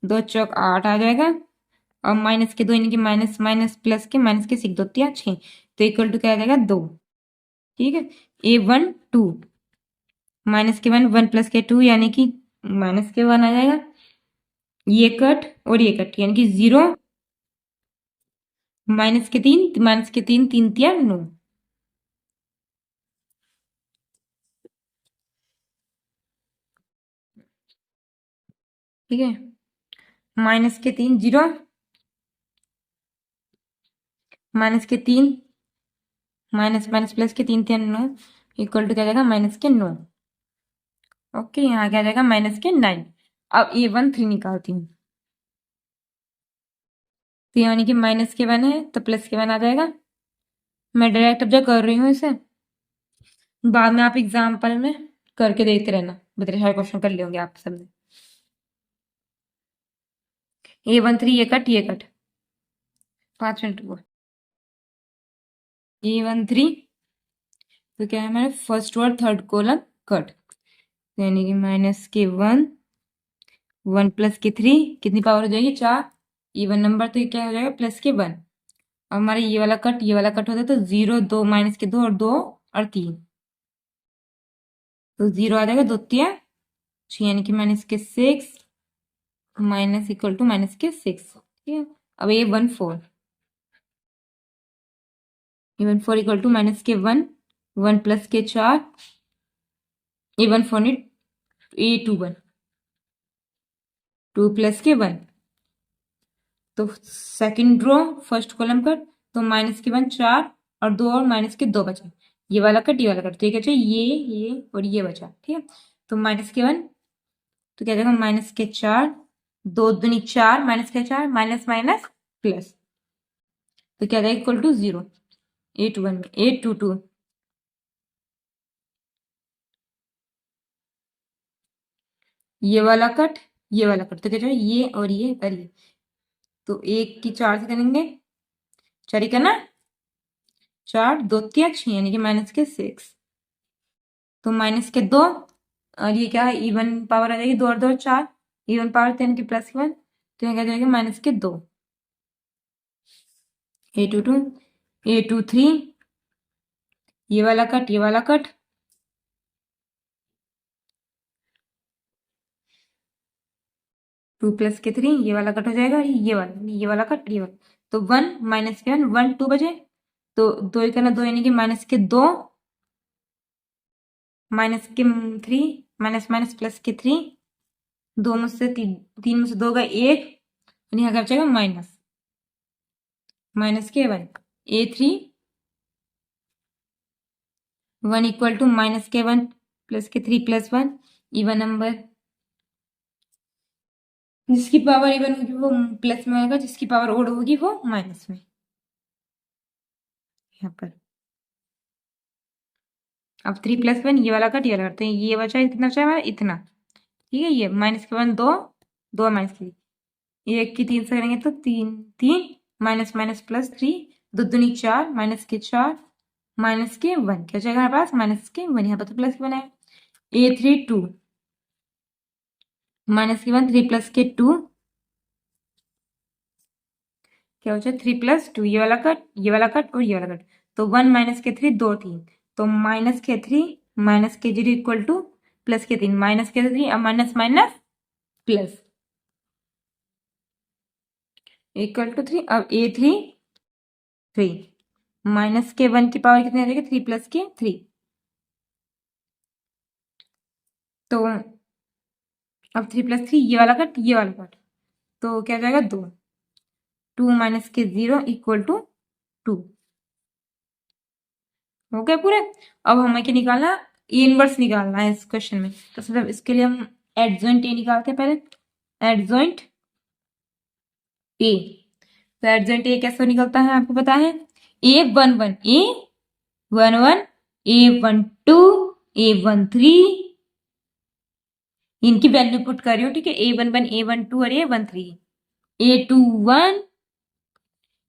2 चौक 8 आ जाएगा। और माइनस के 2 यानी कि माइनस माइनस प्लस के माइनस के 6 2 तिया 6, तो इक्वल टू क्या आ जाएगा 2। ठीक है, A12 माइनस के 1 1 प्लस के 2 यानी कि माइनस के 1 आ जाएगा। ये कट और ये कट, यानी कि 0 माइनस के 3 3 तिया 9। ठीक है, माइनस के 3 0, माइनस के 3 माइनस माइनस प्लस के 3 3 9, इक्वल टू क्या जाएगा, माइनस के 9। ओके, यहाँ क्या जाएगा, माइनस के 9। अब A13 निकालती हूँ, तो यानी कि माइनस के 1 है तो प्लस के 1 आ जाएगा। मैं डायरेक्ट अब जो कर रही हूँ इसे, बाद में आप एग्जाम्पल में करके देखते रहना, बड़े सारे क्वेश्चन कर लेंगे आप सबने। A13 ये कट 5 मिनट को A13, तो क्या है हमारे फर्स्ट और थर्ड कॉलम कट, यानी कि माइनस के 1 1 प्लस के 3, कितनी पावर हो जाएगी 4, इवन नंबर तो ये क्या हो जाएगा प्लस के 1। अब हमारे ये वाला कट होता है, तो 0 2 माइनस के 2 और 2 और 3, तो 0 आ जाएगा 2 तिया 6, यानी कि माइनस के 6 माइनस इक्वल टू माइनस के 6। ठीक है, अब A14 इक्वल टू माइनस के 1 1 प्लस के 4, A14 A21 2 प्लस के 1, तो second row first column cut, तो माइनस के 1 4 और 2 और माइनस के 2 बचा, ये वाला कट ये वाला कट, तो ये क्या चाहिए, ये और ये बचा। ठीक है, तो माइनस के 1, तो क्या जाएगा माइनस के 4 2 दूनी 4 माइनस के 4 माइनस माइनस प्लस, तो क्या जाएगा इक्वल टू 0। A22 ये वाला कट ये वाला कट, तो क्या जाएगा ये और ये और ये, तो 1 की 4 से करेंगे, 4 करना 4 2 तिया 6, यानी कि माइनस के 6, तो माइनस के 2 और ये क्या है इवन पावर आ जाएगी, 2 और 2 4, इवन पावर 10 की प्लस 1, तो यहाँ क्या जाएगा माइनस के 2। A22 A23 ये वाला कट 2 प्लस के 3 ये वाला कट हो जाएगा, ये वाला कट ये वाला, तो 1 माइनस के 1 1 2 बचे, तो 2 एक ना 2 यानी कि माइनस के 2 माइनस के 3 माइनस माइनस प्लस के 3, 2 में से 3 में से 2 गए 1, और यहाँ क्या बचेगा माइनस माइनस के 1 A3 1 इक्वल टू माइनस के 1 प्लस के 3 प्लस 1, इवन नंबर, जिसकी पावर इवन होगी वो प्लस में आएगा, जिसकी पावर ओड होगी वो माइनस में। यहाँ पर अब 3 प्लस 1 ये वाला कट ये वाला करते हैं, ये बचा कितना बचा हमारा इतना। ठीक है, ये माइनस के 1 2 2 माइनस के 1 की 3 से करेंगे तो 3 3 माइनस माइनस प्लस 3 2 दूनी 4 माइनस के 4 माइनस के 1, क्या जाएगा हमारे पास माइनस के 1, यहाँ पर तो प्लस के 1 है। A32 माइनस के 1 3 प्लस के 2 क्या हो जाए 3 प्लस 2, ये वाला कट, ये वाला कट और ये वाला कट, तो 1 माइनस के 3 2 3, तो माइनस के 3 माइनस के 0 इक्वल टू प्लस के 3 माइनस के 3, अब minus minus plus equal to 3, अब a3 3 माइनस के 1 की पावर कितनी आ जाएगी 3 प्लस के 3, तो अब 3 प्लस 3 ये वाला कट ये वाला कट, तो क्या जाएगा 2, 2 माइनस के 0 इक्वल टू 2, हो गया पूरे। अब हमें क्या निकालना, ए इनवर्स निकालना है इस क्वेश्चन में, तो मतलब इसके लिए हम एडजॉइंट ए निकालते हैं पहले, एडजॉइंट ए, तो एडजॉइंट ए कैसे निकलता है आपको पता है, ए 1 1 ए 1 1 ए 1 2 ए 1 3, इनकी वैल्यू पुट कर रही हूँ, ठीक है, ए 1 1 ए 1 2 और ए 1 3, ए 2 1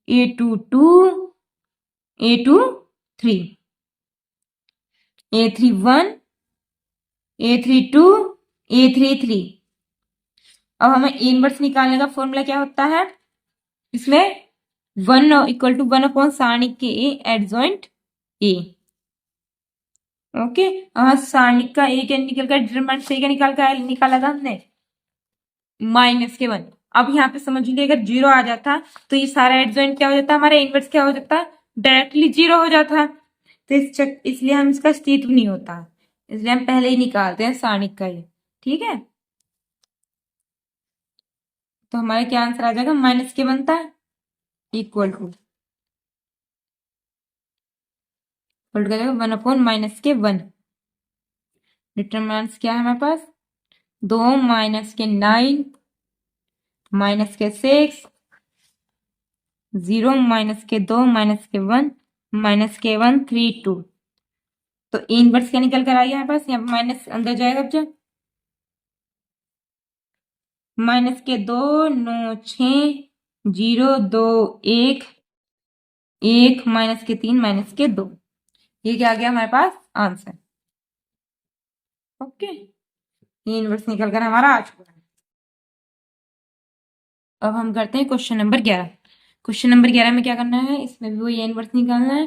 ए 2 2 ए 2 3 ए 3 1 ए 3 2 ए 3 3। अब हमें ए इनवर्स निकालने का फॉर्मूला क्या होता है, इसमें 1 इक्वल टू 1 अपॉन सारणिक के ए एडजॉइंट ए, ओके। सारणिक का ए क्या निकल कर डिटरमिनेंट से क्या निकाला था हमने माइनस के 1। अब यहाँ पे समझ लीजिए अगर 0 आ जाता तो ये सारा एडजॉइंट क्या हो जाता, हमारा इनवर्स क्या हो जाता, डायरेक्टली 0 हो जाता, तो इसलिए हम इसका अस्तित्व नहीं होता, इसलिए हम पहले ही निकालते हैं सारणिक का ये, ठीक है। तो हमारा क्या आंसर आ जाएगा, माइनस के बनता है इक्वल टू जाएगा 1 अपॉन माइनस के 1, डिटरमिनेंट्स क्या है हमारे पास 2 माइनस के 9 माइनस के 6 0 माइनस के 2 माइनस के 1 माइनस के 1 3 2, तो इनवर्स क्या निकल कर आएगा हमारे पास, यहाँ माइनस अंदर जाएगा, अब माइनस के 2 9 6 0 2 1 1 माइनस के 3 माइनस के 2, ये क्या आ गया हमारे पास आंसर, ओके, ये इनवर्स निकल कर हमारा आ चुका है। अब हम करते हैं क्वेश्चन नंबर 11। क्वेश्चन नंबर 11 में क्या करना है, इसमें भी वो ये इनवर्स निकालना है।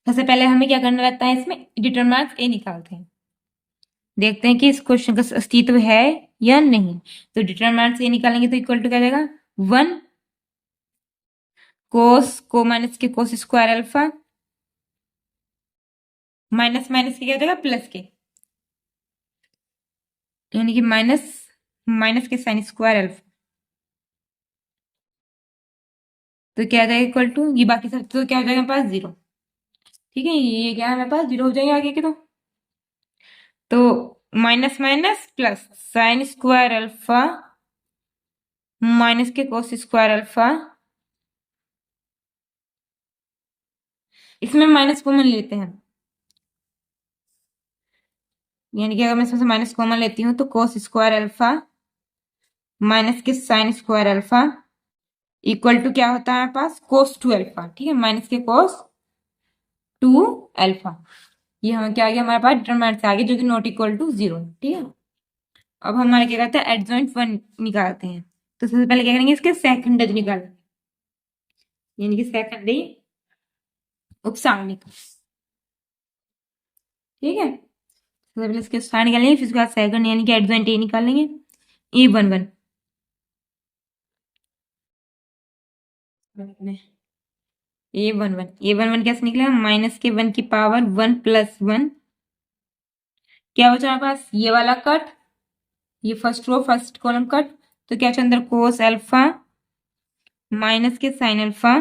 सबसे पहले हमें क्या करना रहता है, इसमें डिटरमिनेंट ए निकालते हैं, देखते हैं कि इस क्वेश्चन का अस्तित्व है या नहीं। तो डिटरमिनेंट ए निकालेंगे तो इक्वल टू क्या जाएगा 1 कोस को माइनस के cos square alpha minus minus के क्या हो जाएगा प्लस के, यानी कि माइनस माइनस के साइन स्क्वायर अल्फा, तो क्या आ जाएगा इक्वल टू ये बाकी सब, तो क्या हो जाएगा हमारे पास 0, ठीक है, ये क्या है हमारे पास 0 हो जाएगा आगे के, तो minus minus plus sign square alpha minus के कोस स्क्वायर अल्फा, इसमें माइनस कॉमन लेते हैं, यानी कि अगर मैं इसमें से माइनस कॉमन लेती हूँ तो कोस स्क्वायर अल्फा माइनस के sine square alpha equal to क्या होता है हमारे पास कोस 2 अल्फा, ठीक है, माइनस के कोस 2 अल्फा, ये हमें क्या आ गया हमारे पास डिटरमिनेंट से आगे जो कि नॉट इक्वल टू 0, ठीक है। अब हमारे क्या कहते हैं एडजॉइंट 1 निकालते हैं, तो सबसे पहले क्या करेंगे इसके सेकंड निकालेंगे, यानी कि सेकंडरी उपसारणिक, ठीक है, सबसे पहले इसके साइन निकालेंगे फिर उसके बाद सेकंड यानी कि एडजॉइंट ए निकालेंगे, ए 1 1 ए 1 1 कैसे निकलेगा माइनस के 1 की पावर 1 प्लस 1, क्या बचा हमारे पास ये वाला कट, ये first row first column cut, तो क्या अंदर कोस अल्फा माइनस के साइन अल्फा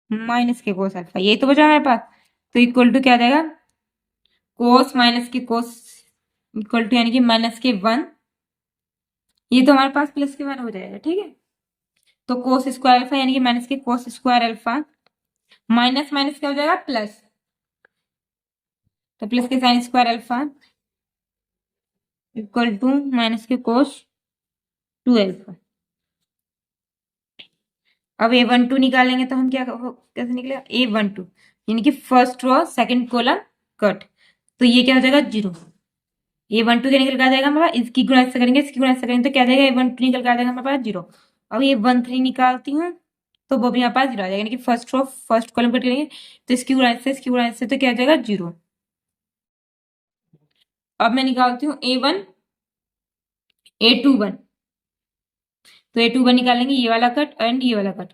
माइनस के कोस अल्फा, यही तो बचा हमारे पास, तो इक्वल टू क्या आ जाएगा कोस माइनस के कोस इक्वल टू यानी कि माइनस के 1, ये तो हमारे पास प्लस के 1 हो जाएगा, ठीक है, तो कोस स्क्वायर अल्फा यानी कि माइनस के cos square alpha minus minus क्या हो जाएगा प्लस, तो प्लस के sine square alpha equal to minus के कोस 2 अल्फा। अब A12 निकालेंगे तो हम क्या कैसे निकलेगा A12 यानी कि first row second column cut, तो ये क्या हो जाएगा 0, ये 1 2 क्या निकल कर आ जाएगा हमारे पास, इसकी गुणा इससे करेंगे, इसकी गुणा इससे करेंगे तो क्या आ जाएगा, ये 1 2 निकल कर आ जाएगा हमारे पास 0। अब ये 1 3 निकालती हूँ तो वो भी यहाँ पास 0 आ जाएगा, यानी कि first row first column cut करेंगे तो इसकी गुणा इससे, इसकी गुणा इससे तो क्या आ जाएगा 0। अब मैं निकालती हूँ A1 A21, तो A21 निकालेंगे, ये वाला कट एंड ये वाला कट,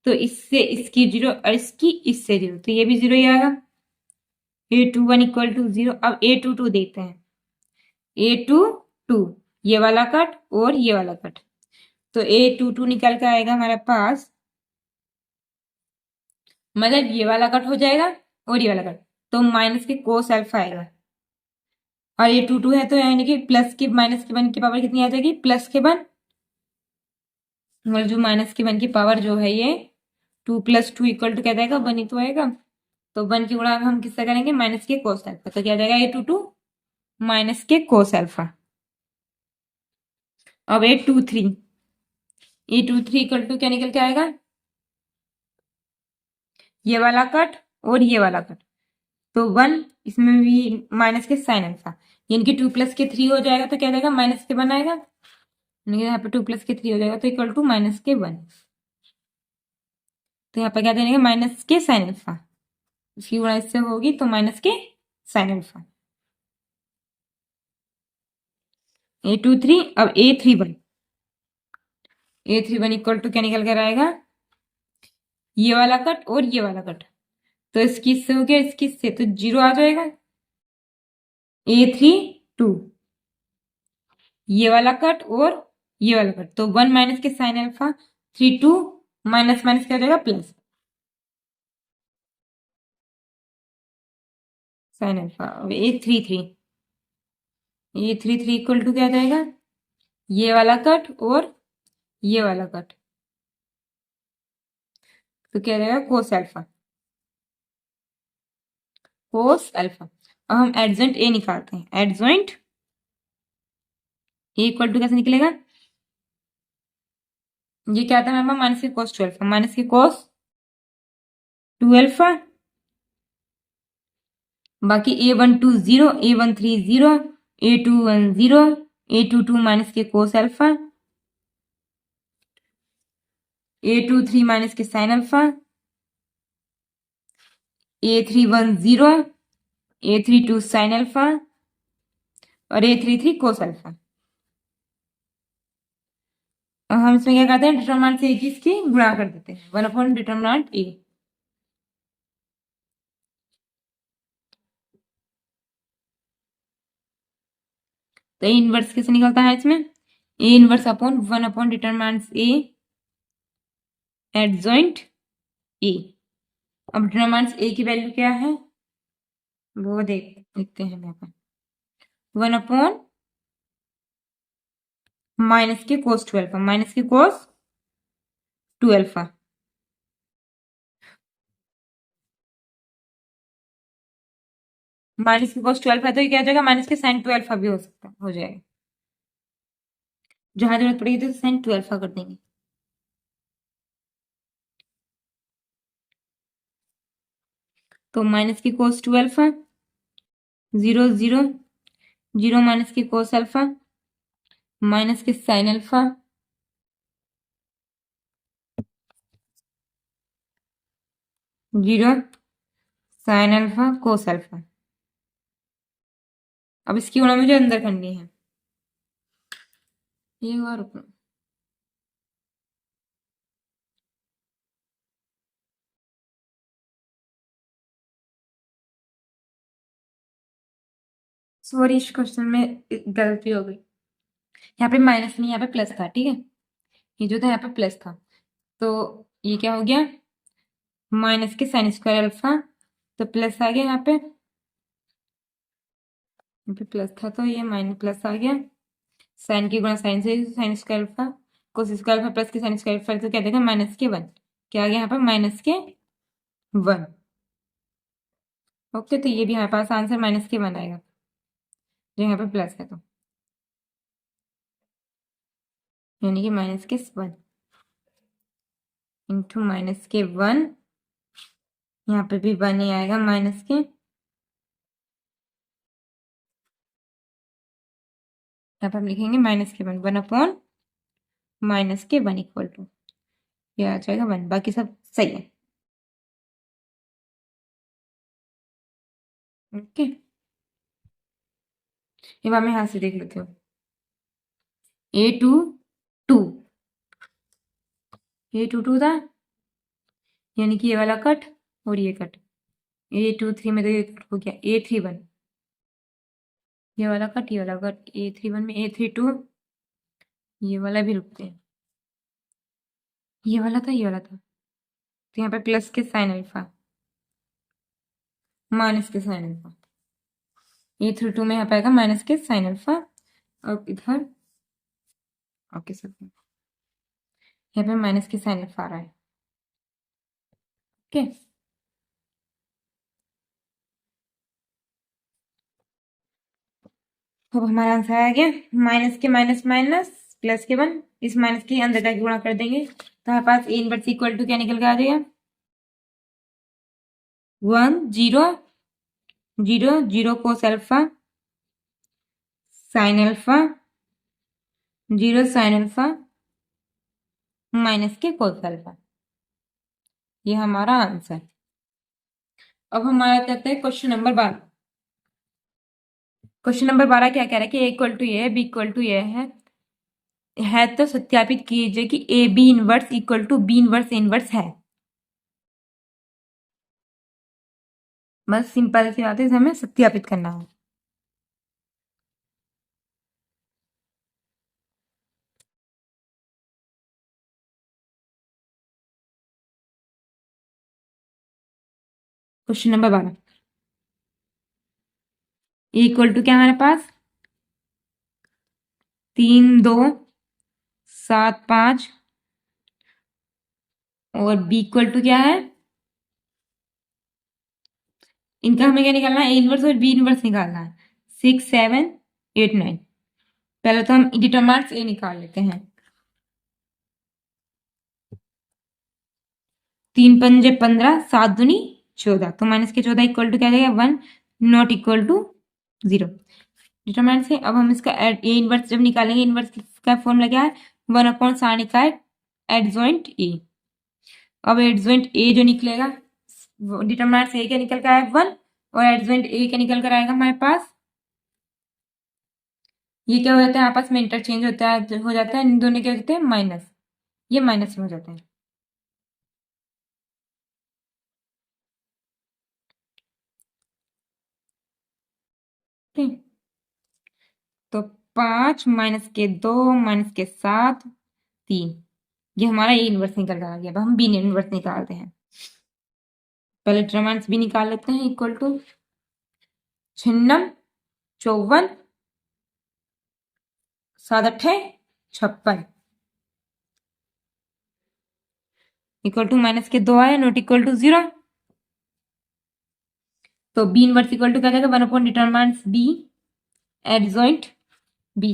तो इससे इसकी 0 और इसकी इससे 0, तो ये भी 0 ही आएगा। A21 equal to 0। अब A22 देखते हैं, A22 ये वाला कट और ये वाला कट, तो A22 निकल के आएगा हमारे पास, मतलब ये वाला कट हो जाएगा और ये वाला कट, तो माइनस के कोस अल्फा आएगा। और ये 2 है तो यानी कि प्लस के माइनस के 1 की पावर कितनी आ जाएगी, प्लस के 1, मतलब जो माइनस के 1 की पावर जो है ये 2 + 2 इक्वल टू क्या जाएगा 1 ही तो आएगा, तो 1 की गुणा हम किससे करेंगे, माइनस के कोस अल्फा, तो क्या जाएगा A22 माइनस के कोस अल्फा। अब A23 इक्वल टू क्या निकल के आएगा, ये वाला कट और ये वाला कट, तो 1 इसमें भी माइनस के साइन अल्फा, यानी कि 2 + के 3 हो जाएगा तो क्या जाएगा माइनस के 1 आएगा, यानी कि यहाँ पे 2 + के 3 हो जाएगा तो इक्वल टू माइनस के 1, तो यहाँ पे क्या देंगे माइनस के साइन अल्फा, इसकी गुणा इससे होगी तो माइनस के साइन अल्फा। A23 अब A31 इक्वल टू क्या निकल कर आएगा, ये वाला कट और ये वाला कट, तो इसकी इससे हो गया, इसकी इससे तो 0 आ जाएगा। A32 ये वाला कट और ये वाला कट, तो 1 माइनस के साइन अल्फा, 32 माइनस माइनस क्या हो जाएगा plus sine alpha. A33 equal to क्या आ जाएगा, ये वाला कट और ये वाला कट, तो क्या रहेगा कोस अल्फा, कोस अल्फा। अब हम एडजॉइंट ए निकालते हैं, एडजॉइंट ए इक्वल टू कैसे निकलेगा, ये क्या था हमारे पास माइनस के कोस 2 अल्फा, माइनस के कोस 2 अल्फा, बाकी A12 0, A13 0, A21 0, A22 minus के कोस अल्फा, A23 माइनस के sine alpha, A31 0, A32 sine alpha और A33 कोस अल्फा। और हम इसमें क्या करते हैं, डिटरमिनेंट से एक इसकी गुणा कर देते हैं, 1 डिटरमिनेंट ए। तो ए इनवर्स कैसे निकलता है इसमें, A inverse upon 1 determinant A adjoint ए। अब डिटरमिनेंट ए की वैल्यू क्या है वो देखते हैं यहाँ पर, 1 माइनस के कोस 2 अल्फा, माइनस के कोस 2 अल्फा, माइनस के कोस 2 अल्फा, तो ये क्या हो जाएगा माइनस के साइन 2 अल्फा भी हो सकता है, हो जाएगा, जहां जरूरत पड़ेगी तो साइन 2 अल्फा कर देंगे। तो माइनस की कोस 2 अल्फा 0 0 0 माइनस की कोस अल्फा माइनस के sine alpha 0 sine alpha cos alpha. अब इसकी गुणा मुझे अंदर करनी है, ये और सॉरी इस क्वेश्चन में गलती हो गई, यहाँ पे माइनस नहीं यहाँ पे प्लस था, ठीक है, ये जो था यहाँ पे प्लस था, तो ये क्या हो गया माइनस के साइन स्क्वायर अल्फा, तो प्लस आ गया यहाँ पे प्लस था तो ये माइनस प्लस आ गया, साइन की गुणा साइन से साइन स्क्वायर अल्फा, कोस स्क्वायर अल्फा प्लस के साइन स्क्वायर अल्फा, तो क्या देगा माइनस के 1, क्या आ गया यहाँ पर माइनस के 1। ओके, तो ये भी हमारे पास आंसर माइनस के 1 आएगा, जो यहाँ पे प्लस है, तो यानी कि माइनस के 1 इंटू माइनस के 1, यहाँ पे भी 1 ही आएगा माइनस के यहाँ पर हम लिखेंगे -1 1 अपॉन -1 इक्वल टू, ये आ जाएगा 1। बाकी सब सही है। ओके, ये मैं यहाँ से देख लेती हूँ। A2 2 था, यानी कि ये वाला कट और ये कट। A2 3 में तो ये हो गया A3 1, ये वाला कट, ये वाला कट। A3 1 में A3 2, ये वाला भी रुकते हैं, ये वाला था, ये वाला था। तो यहाँ पे प्लस के साइन अल्फा, माइनस के साइन अल्फा। A3 2 में यहाँ पे आएगा माइनस के साइन अल्फा, और इधर ओके सर, यहाँ पे माइनस के साइन अल्फा आ रहा है। ओके, अब हमारा आंसर आ गया माइनस के माइनस माइनस प्लस के 1, इस माइनस के अंदर जाके गुणा कर देंगे तो हमारे पास A इनवर्स इक्वल टू क्या निकल के आ जाएगा, 1 0 0 0 cos alpha sine alpha 0 sign alpha minus के कोस अल्फा। ये हमारा आंसर। अब हमारा कहते हैं क्वेश्चन नंबर 12। क्वेश्चन नंबर 12 क्या कह रहा है कि A इक्वल टू ये, B इक्वल टू ये है तो सत्यापित कीजिए कि A B inverse equal to B inverse inverse है। बस सिंपल सी बात है, हमें सत्यापित करना है। क्वेश्चन नंबर 12 इक्वल टू क्या हमारे पास 3 2 7 5 और बी इक्वल टू क्या है, इनका हमें क्या निकालना है, ए इनवर्स और बी इनवर्स निकालना है। 6 7 8 9। पहले तो हम डिटरमिनेंट्स ए निकाल लेते हैं। 3 पंजे 15 7 दूनी 14, तो माइनस के 14 इक्वल टू क्या जाएगा 1, नॉट इक्वल टू 0। डिटरमिनेंट से अब हम इसका ए इनवर्स जब निकालेंगे, इनवर्स का फॉर्मूला क्या है, 1 अपॉन साइन का एडजॉइंट ए। अब एडजॉइंट ए जो निकलेगा, डिटरमिनेंट से ए क्या निकल कर आया 1, और एडजॉइंट ए क्या निकल कर आएगा हमारे पास, ये क्या हो जाता है आपस में इंटरचेंज होता है, हो जाता है, इन दोनों क्या होते हैं माइनस, ये माइनस में हो जाता है। ठीक, तो 5 माइनस के 2 माइनस के 7 3, ये हमारा ए इनवर्स निकल कर आ गया। अब हम बी इनवर्स निकालते हैं। पहले डिटरमिनेंट्स भी निकाल लेते हैं। Equal to 96 54 7 8 56 equal to minus के 2 आया, नॉट इक्वल टू 0। तो बी इनवर्स इक्वल टू क्या जाएगा 1 upon determinants B adjoint B.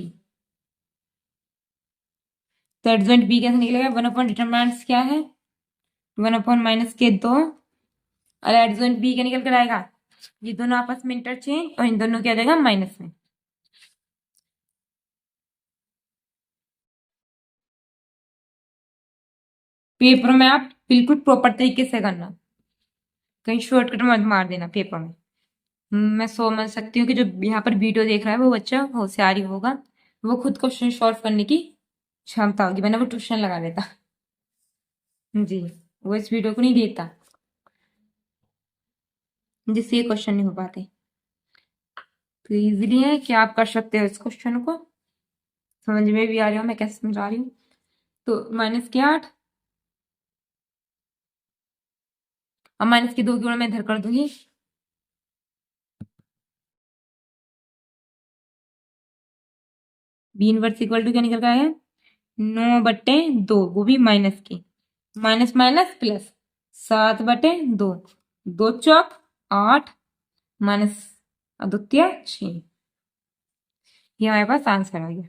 तो एडजॉइंट बी कैसे निकलेगा, 1 अपॉन डिटरमिनेंट्स क्या है 1 अपॉन माइनस के 2, और एडजॉइंट बी क्या निकल कर आएगा, ये दोनों आपस में इंटरचेंज, और इन दोनों क्या आ जाएगा माइनस में। पेपर में आप बिल्कुल प्रॉपर तरीके से करना, कहीं शॉर्टकट मत मार देना पेपर में। मैं समझ सकती हूँ कि जो यहाँ पर वीडियो देख रहा है वो बच्चा होशियार ही होगा, वो खुद क्वेश्चन सॉल्व करने की क्षमता होगी, वरना वो ट्यूशन लगा लेता। जी, वो इस वीडियो को नहीं देता जिससे ये क्वेश्चन नहीं हो पाते। तो इजीली है कि आप कर सकते हो इस क्वेश्चन को, समझ में भी आ रही हो मैं कैसे समझा रही हूँ। तो माइनस के 8, अब माइनस के 2 की गुणा मैं इधर कर दूंगी, बी इनवर्स इक्वल टू क्या निकल का है 9/2, वो भी माइनस की, माइनस माइनस प्लस 7/2, 2 चौक 8 माइनस अद्वितीय 6। ये हमारे पास आंसर आ गया।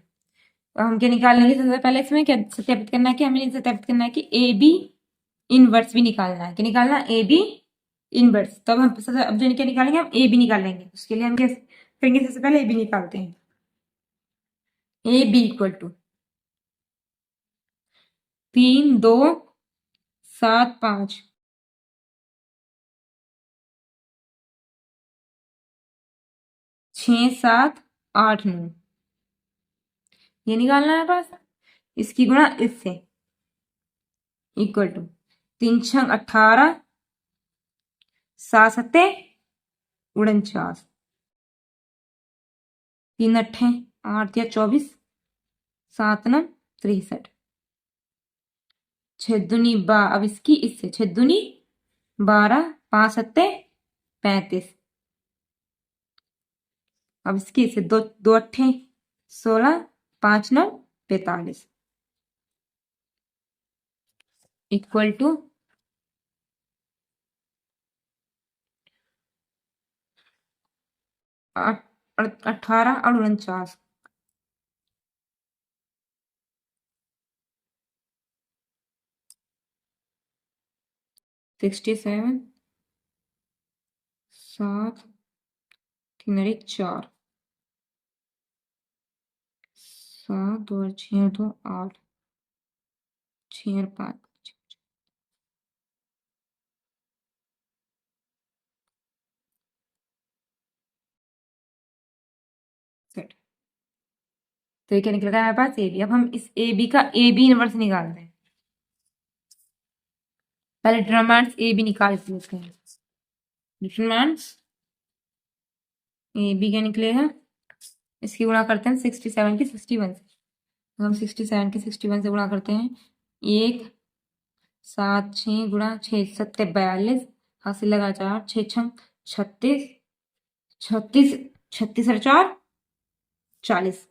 अब हम क्या निकाल लेंगे, सबसे पहले इसमें क्या सत्यापित करना है कि हमें सत्यापित करना है कि ए बी इनवर्स भी निकालना है। क्या निकालना है, ए बी इनवर्स। तो अब हम अब जो क्या निकालेंगे, हम ए बी निकालेंगे। उसके लिए हम क्या करेंगे, सबसे पहले ए बी निकालते हैं। ए बी इक्वल टू 3 2 7 5 6 7 8 9 ये निकालना है पास। इसकी गुणा इससे इक्वल टू 3 6 18 7 7 49 3 8 8 या 24 7 9 63 6 दूनी अब इसकी इससे 6 दूनी 12 5 7 35 अब इसकी इससे 2 2 8 16 5 9 45 इक्वल टू 18 और 49 67 7 3 और 1 4 7 2 और 6 और 2 8 6 और 5 सेट। तो ये क्या निकलेगा हमारे पास ए बी। अब हम इस ए बी का ए बी इनवर्स निकालते हैं। पहले डिटरमिनेंट्स ए बी निकाल लेते हैं। डिटरमिनेंट्स ए बी क्या निकलेगा, इसकी गुणा करते हैं 67 की 61 से। तो हम 67 की 61 से गुणा करते हैं। 1 7 6 गुणा 6 7 42 हाथ से लगा 4 6 6 36 36 36 और 4 40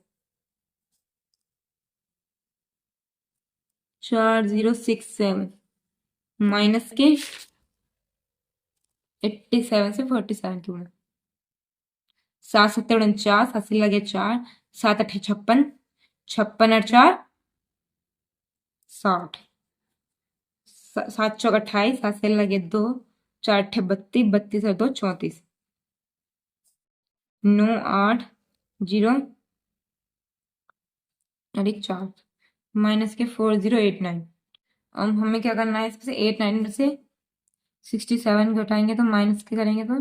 4067 माइनस के 87 से 47 की गुणा 7 7 49 हाथ से लगे 4 7 8 56 56 और 4 60 7 चौक 28 हाथ से लगे 2 4 8 32 32 और 2 34 9 8 0 और 1 4 माइनस के 4089। अब हमें क्या करना है, इसमें से 8 9 में से 67 घटाएंगे तो माइनस के करेंगे तो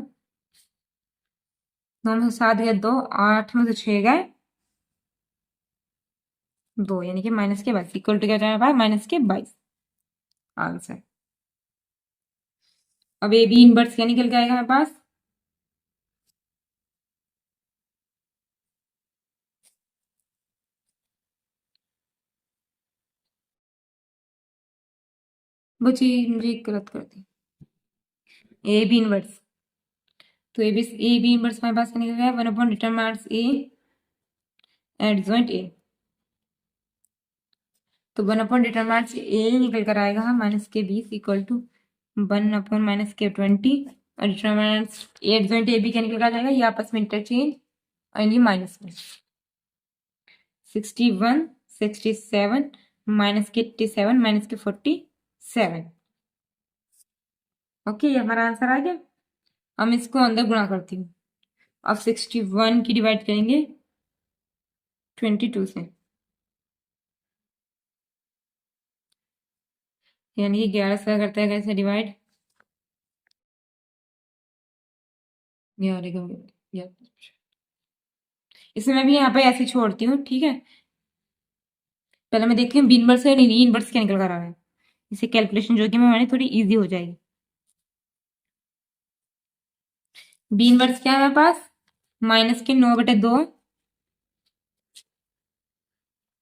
9 में से 7 गए 2 8 में से 6 गए 2 यानी कि माइनस के 22 इक्वल टू क्या जाना पास माइनस के 22 आंसर। अब ए बी इनवर्स क्या निकल के आएगा हमारे पास, बची मुझे गलत कर दी ए बी इनवर्स। तो ए बी इनवर्स हमारे पास क्या निकल गया 1 अपॉन डिटरमिनेंट्स ए एडजॉइंट ए। तो 1 अपॉन डिटरमिनेंट्स ए निकल कर आएगा माइनस के 20 इक्वल टू 1 अपॉन माइनस के 20 और determinants A adjoint A B क्या निकल कर जाएगा, ये आपस में इंटरचेंज और ये माइनस में 61 67 माइनस के 87 माइनस के 47। ओके ये हमारा आंसर आ गया। हम इसको अंदर गुणा करती हूँ। अब 61 की डिवाइड करेंगे 22 से, यानी कि 11 से करता है कैसे डिवाइड 11 को इसमें मैं भी यहाँ पे ऐसे छोड़ती हूँ, ठीक है। पहले मैं देखती हूँ बी इनवर्स है नहीं इनवर्स क्या निकल कर आ रहा है, इसे कैलकुलेशन जो कि मैं हमारी थोड़ी इजी हो जाएगी। बी इनवर्स क्या है हमारे पास माइनस के 9/2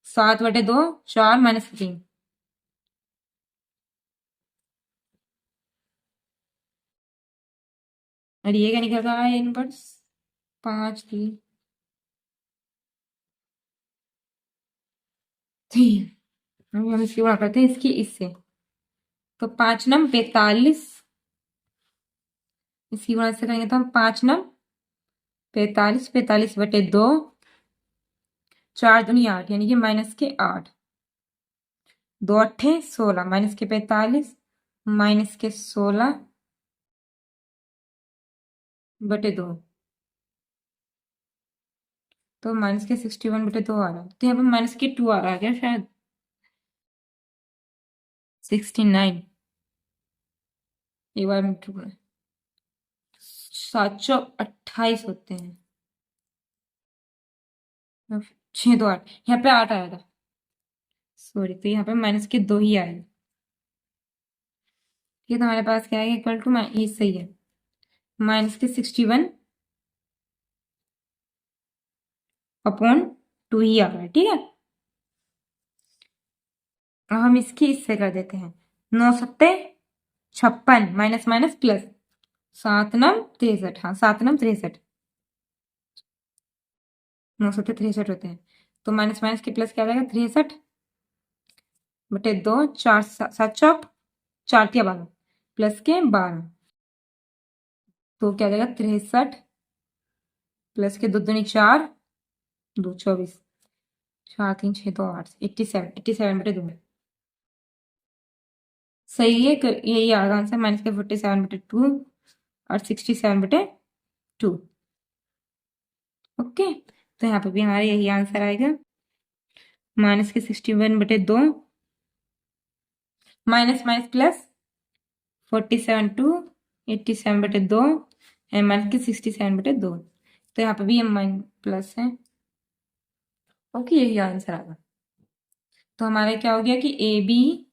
7/2 4 माइनस 3 और ये क्या निकल रहा है इनवर्स 5 3 3। हम इसकी गुणा करते हैं इसकी इससे, तो 5 9 45 इसकी गुणा से करेंगे तो हम 5 9 45 45/2 4 दूनी 8 यानी कि माइनस के 8 2 8 16 माइनस के 45 माइनस के 16/2 तो माइनस के 61/2 आ रहा है, तो यहाँ पे माइनस के 2 आ रहा है क्या शायद, 69, एक बार में 728 होते हैं, 6 2 8, यहाँ पे 8 आया था, सॉरी, तो यहाँ पे माइनस के 2 ही आएगा। ठीक है, तो हमारे पास क्या है, इक्वल टू, ये सही है, माइनस के 61/2 ही आ रहा है। ठीक है, अब हम इसकी इससे कर देते हैं, 9 सत्ते 56, माइनस माइनस प्लस, 7 9 63, हाँ 7 9 63, 9 सत्ते 63 होते हैं, तो माइनस माइनस के प्लस क्या आ जाएगा, 63/2, 4 7 चौक 4 तिया 12, प्लस के 12, तो क्या आ जाएगा, 63 प्लस के 2 दूनी 4, 2 24, 4 3 6 2 8, 87/2, सही है, यही आएगा आंसर, माइनस के 47/2 और 67/2। ओके, तो यहाँ पे भी हमारा यही आंसर आएगा, minus k 61/2, minus minus plus 47/2, 87/2 and minus k 67/2, तो यहाँ पे भी हम माइनस प्लस है। ओके, यही आंसर आएगा। तो हमारा क्या हो गया कि A B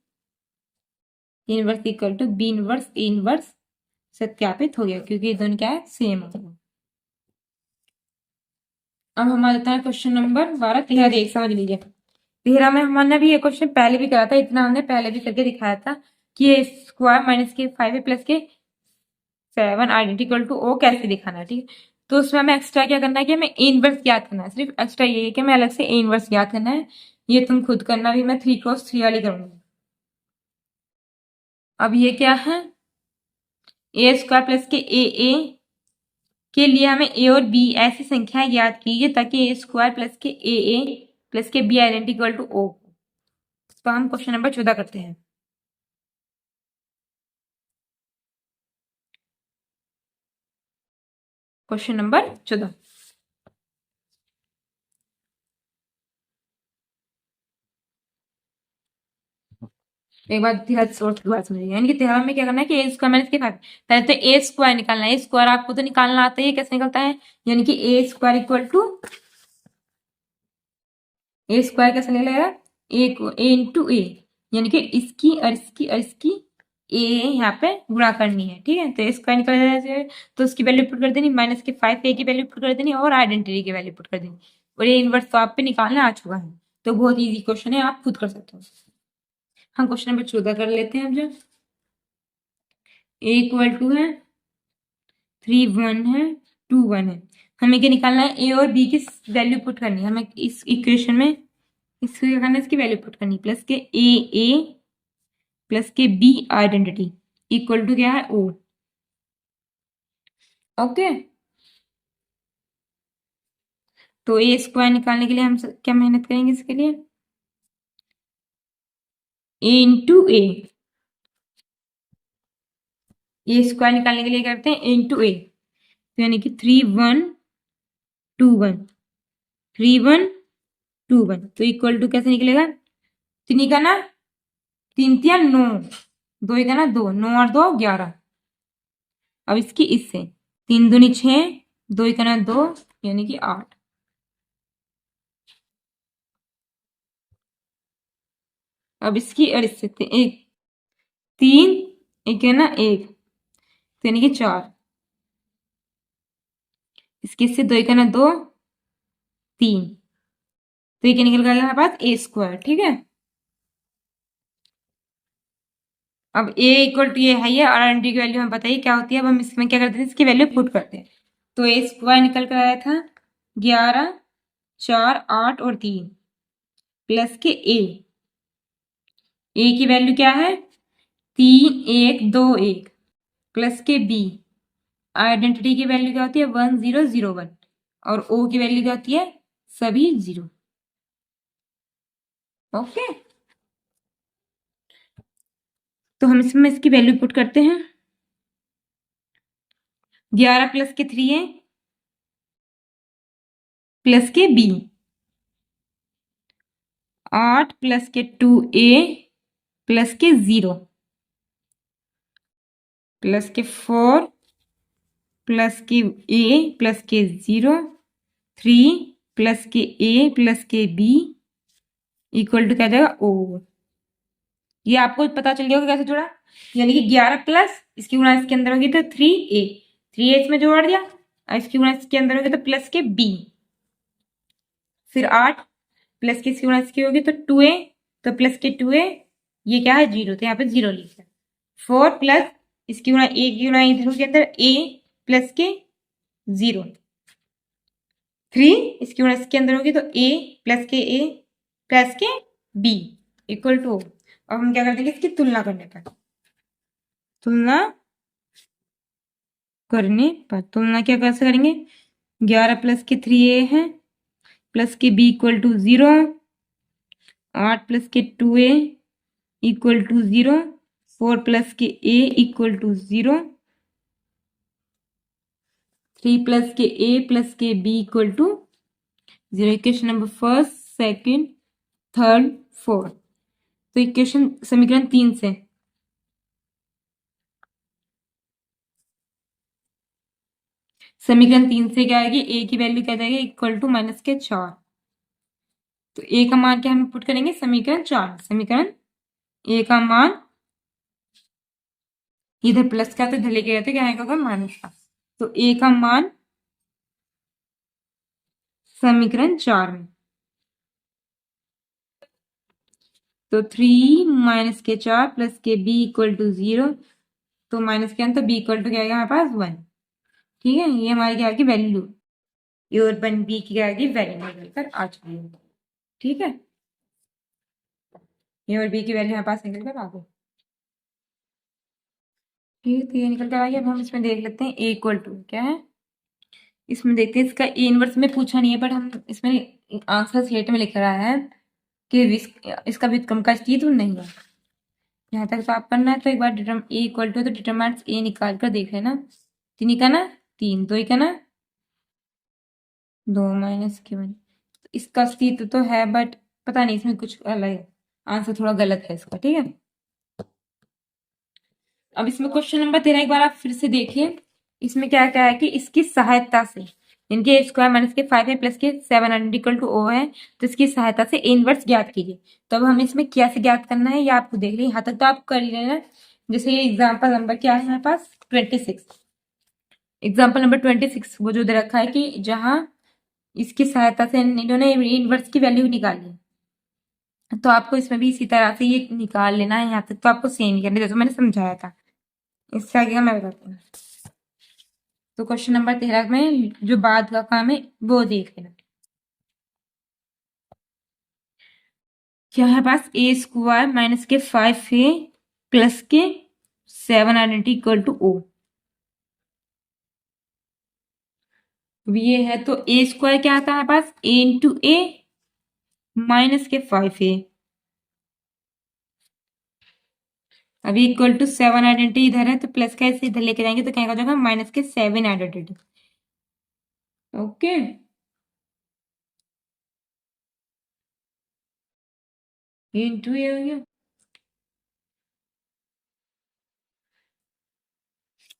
inverse equal to B inverse A inverse सत्यापित हो गया, क्योंकि ये दोनों क्या है, सेम हो गया। अब हमारा था क्वेश्चन नंबर 12, 13 एक समझ लीजिए। 13 में हमने भी ये क्वेश्चन पहले भी करा था, इतना हमने पहले भी करके दिखाया था कि ये स्क्वायर माइनस के 5 प्लस के 7 आइडेंटिकल टू ओ कैसे दिखाना है। ठीक है, तो उसमें हमें एक्स्ट्रा क्या करना है कि हमें इनवर्स ज्ञात करना है, सिर्फ एक्स्ट्रा ये है कि हमें अलग से इनवर्स ज्ञात करना है, ये तुम खुद करना, भी मैं 3x3 वाली करूंगी। अब ये क्या है, ए स्क्वायर प्लस के ए के लिए हमें ए और बी ऐसी संख्याएं ज्ञात कीजिए ताकि ए स्क्वायर प्लस के ए प्लस के बी आइडेंटिकल टू ओ। तो हम क्वेश्चन नंबर 14 करते हैं। क्वेश्चन नंबर 14, एक बार धीरज दोबारा समझिए, यानी कि 13 में क्या करना है कि ए स्क्वायर माइनस के 5, पहले तो ए स्क्वायर निकालना है, ए स्क्वायर आपको तो निकालना आता है, कैसे निकलता है, यानी कि A square equal to, A square कैसे निकलेगा, ए इंटू ए, यानी कि इसकी और इसकी और इसकी ए यहाँ पे गुणा करनी है। ठीक है, तो ए स्क्वायर निकल जाए तो उसकी वैल्यू पुट कर देनी, माइनस के 5 ए की वैल्यू पुट कर देनी और आइडेंटिटी की वैल्यू पुट कर देनी, और ये इनवर्स तो आप पे निकालना आ चुका है, तो बहुत ईजी क्वेश्चन है, आप खुद कर सकते हो। हम क्वेश्चन नंबर 14 कर लेते हैं। अब जो ए इक्वल टू है 3 1 है 2 1 है, हमें क्या निकालना है, ए और बी की वैल्यू पुट करनी है, हमें इस इक्वेशन में इसको क्या करना है, इसकी वैल्यू पुट करनी, प्लस के ए प्लस के बी आइडेंटिटी इक्वल टू क्या है, ओ। ओके, तो ए स्क्वायर निकालने के लिए हम क्या मेहनत करेंगे, इसके लिए ए इंटू ए स्क्वायर निकालने के लिए करते हैं ए इंटू ए, तो यानी कि 3 1 2 1 3 1 2 1, तो इक्वल टू कैसे निकलेगा, तीन का ना 3 3 9, 2 का ना 2, 9 और 2 11, अब इसकी इससे 3 दूनी 6, 2 का ना 2, यानी कि 8, अब इसकी और इससे एक 3, एक है ना 1, तो यानी कि 4, इसके इससे 2 का ना 2 3, तो ये क्या निकल गया हमारे पास, ए स्क्वायर। ठीक है, अब ए इक्वल टू ये है, और आइडेंटिटी की वैल्यू हमें बताइए क्या होती है, अब हम इसमें क्या करते हैं, इसकी वैल्यू पुट करते हैं, तो ए स्क्वायर निकल कर आया था 11 4 8 और 3 प्लस के ए की वैल्यू क्या है, 3 1 2 1 प्लस के बी आइडेंटिटी की वैल्यू क्या होती है, 1 0 0 1, और ओ की वैल्यू क्या होती है, सभी 0। ओके, तो हम इसमें इसकी वैल्यू पुट करते हैं, 11 प्लस के 3 है प्लस के B, 8 plus k 2a plus के 0 प्लस के 4 प्लस के a प्लस के 0, 3 plus k a plus k b equal to क्या आ जाएगा o। ये आपको पता चल गया होगा कैसे जोड़ा, यानी कि 11 प्लस इसकी गुणा इसके अंदर होगी तो 3a, 3a इसमें जोड़ दिया और इसकी गुणा इसके अंदर होगी तो प्लस के b, फिर 8 प्लस की इसकी गुणा इसकी होगी तो 2a, तो प्लस के 2a, ये क्या है 0, तो यहाँ पे 0 लिख दिया। 4 प्लस इसकी गुणा a की गुणा इधर होगी अंदर a प्लस के 0, 3 इसकी गुणा इसके अंदर होगी तो a plus k b equal to, अब हम क्या कर देंगे इसकी तुलना करने पर, तुलना क्या कैसे करेंगे, 11 प्लस के 3a है plus k b equal to 0, 8 plus k 2a equal to 0, 4 plus k a equal to 0, 3 plus k a plus k b equal to 0। Equation number first, second, third, fourth. तो इक्वेशन समीकरण 3 से क्या आएगी, a की वैल्यू क्या जाएगी इक्वल टू माइनस के 4, तो a का मान क्या हम पुट करेंगे समीकरण 4, समीकरण a का मान इधर प्लस का तो इधर लेके गए थे, क्या आएगा माइनस का, तो a का मान समीकरण 4 में, तो 3 माइनस के 4 plus k b equal to 0, तो माइनस के तो b इक्वल टू क्या आएगा हमारे पास 1। ठीक है, ये हमारी क्या आएगी वैल्यू, ए और बन बी की क्या आएगी वैल्यू निकलकर आ चुकी है। ठीक है, ए और बी की वैल्यू हमारे पास निकल कर आ गई। ठीक है, तो ये निकल कर आ गया। अब हम इसमें देख लेते हैं ए इक्वल टू क्या है, इसमें देखते हैं, इसका ए इनवर्स में पूछा नहीं है बट हम इसमें आंसर स्लेट में लिख रहा है कि इसका व्युत्क्रम का अस्तित्व नहीं है। यहाँ तक तो आप करना है, तो एक बार ए इक्वल टू, तो डिटरमिनेंट ए निकाल कर देख लेना, 3 का ना 3, 2 का ना 2 माइनस के 1, इसका अस्तित्व तो है बट पता नहीं इसमें कुछ अलग है, आंसर थोड़ा गलत है इसका। ठीक है, अब इसमें क्वेश्चन नंबर 13 एक बार आप फिर से देखिए, इसमें क्या क्या है कि इसकी सहायता से, इनके ए स्क्वायर माइनस के 5 है प्लस के 7 आइडेंटिकल टू ओ है, तो इसकी सहायता से ए इनवर्स ज्ञात कीजिए। तो अब हमें इसमें कैसे ज्ञात करना है ये आपको देख लीजिए, यहाँ तक तो आप कर ही लेना। जैसे ये एग्जाम्पल नंबर क्या है हमारे पास 26, एग्जाम्पल नंबर 26 वो जो दे रखा है कि जहां इसकी सहायता से इन्होंने इनवर्स की वैल्यू निकाली, तो आपको इसमें भी इसी तरह से ये निकाल लेना है। यहाँ तक तो आपको सेम ही करना जैसे मैंने समझाया था, इससे आगे का मैं बताती हूँ। तो क्वेश्चन नंबर 13 में जो बाद का काम है वो देख लेना, क्या है पास ए square minus k 5a plus के 7 आइडेंटिटी इक्वल टू ओ, ये है तो ए स्क्वायर क्या आता है पास a into A minus k 5a, अभी इक्वल टू 7 आइडेंटिटी इधर है तो प्लस का इसे इधर लेके जाएंगे तो क्या हो जाएगा minus k 7 identity. Okay, into ये हो गया,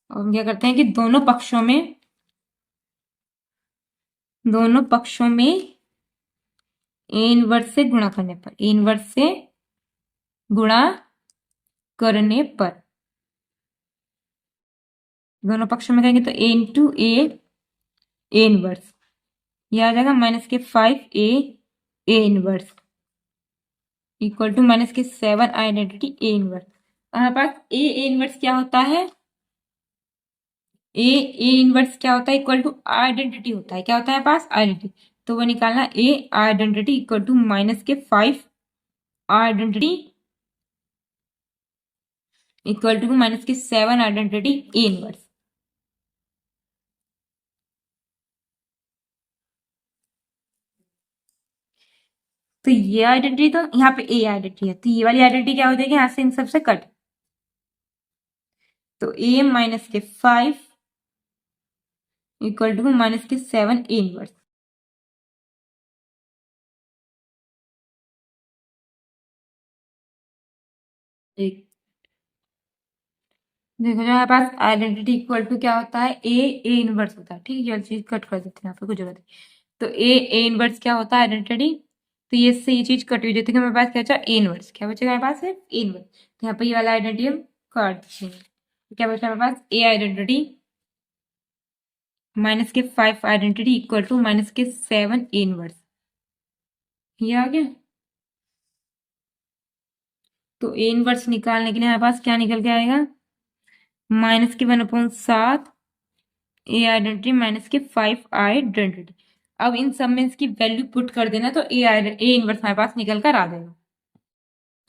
और हम क्या करते हैं कि दोनों पक्षों में ए इनवर्स से गुणा करने पर, ए इनवर्स से गुणा करने पर दोनों पक्षों में करेंगे तो ए इंटू ए इनवर्स, ये आ जाएगा minus k 5a A inverse equal to minus k 7 identity A inverse. हमारे पास ए इनवर्स क्या होता है, ए इनवर्स क्या होता है इक्वल टू आइडेंटिटी होता है, क्या होता है पास आइडेंटिटी, तो वो निकालना ए आइडेंटिटी इक्वल टू माइनस के 5 identity equal to minus k 7 identity A inverse. तो ये आइडेंटिटी तो यहाँ पे ए आइडेंटिटी है, तो ये वाली आइडेंटिटी क्या हो जाएगी यहाँ से इन सबसे कट, तो ए माइनस के 5 equal to minus k 7 A inverse. एक देखो, जो हमारे पास आइडेंटिटी इक्वल टू क्या होता है, ए इनवर्स होता है। ठीक है, ये चीज कट कर देते हैं, यहाँ पे कुछ जरूरत है। तो ए इनवर्स क्या होता है आइडेंटिटी, तो ये से ये चीज कट हुई जाती है। हमारे पास क्या बचा, ए इनवर्स। क्या बचेगा हमारे पास, है ए इनवर्स। तो यहाँ पे ये वाला आइडेंटिटी हम काट देंगे। तो क्या बचा हमारे पास, ए आइडेंटिटी माइनस के 5 identity equal to minus k 7 A inverse. ये आ गया। तो ए इनवर्स निकालने के लिए हमारे पास क्या निकल के आएगा, माइनस के 1/7 ए आइडेंटिटी माइनस के 5 आइडेंटिटी। अब इन सब में इसकी वैल्यू पुट कर देना, तो ए इनवर्स हमारे पास निकल कर आ जाएगा।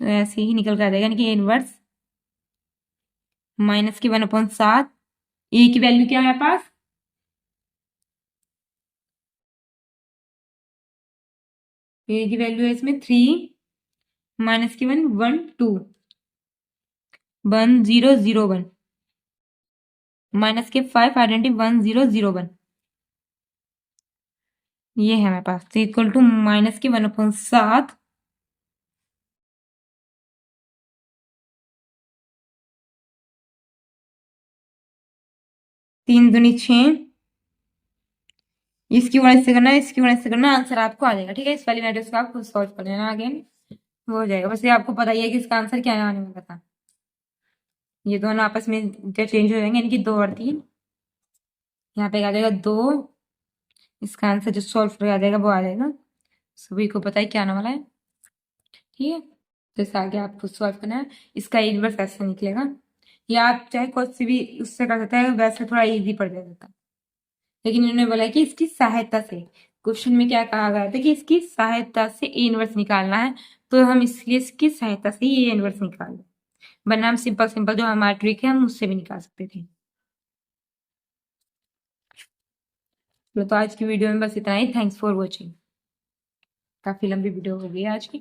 तो ऐसे ही निकल कर आ जाएगा, यानी कि ए इनवर्स माइनस के 1/7। ए की वैल्यू क्या है हमारे पास, ए की वैल्यू है इसमें 3 माइनस के 1 1 2 1 0 0 1 माइनस के 5 आइडेंटिटी 1 0 0 1। ये है हमारे पास, तो इक्वल टू माइनस के 1/7 3 दूनी 6, इसकी गुणा से करना है, इसकी गुणा से करना, आंसर आपको आ जाएगा। ठीक है, इस वाली मैट्रिक्स को आप खुद सॉल्व कर लेना, आगे वो हो जाएगा। बस ये आपको पता ही है कि इसका आंसर क्या आने वाला था। ये दोनों आपस में इंटरचेंज हो जाएंगे, यानी कि 2 और 3। यहाँ पे आ जाएगा 2, इसका आंसर जो सॉल्व करके आ जाएगा वो आ जाएगा। सभी को पता है क्या आने वाला है। ठीक है, जैसे आगे आपको सॉल्व करना है, इसका इनवर्स ऐसे निकलेगा। या आप चाहे कोई सी भी उससे कर सकते हैं, वैसे थोड़ा इजी पड़ जाता है। लेकिन इन्होंने बोला कि इसकी सहायता से, क्वेश्चन में क्या कहा गया था कि इसकी सहायता से ए इनवर्स निकालना है, तो हम इसलिए इसकी सहायता से ही ए इनवर्स निकाल दें, वरना हम सिंपल सिंपल जो हमारा ट्रिक है हम उससे भी निकाल सकते थे। तो आज की वीडियो में बस इतना ही। Thanks for watching. काफी लंबी वीडियो हो गई आज की।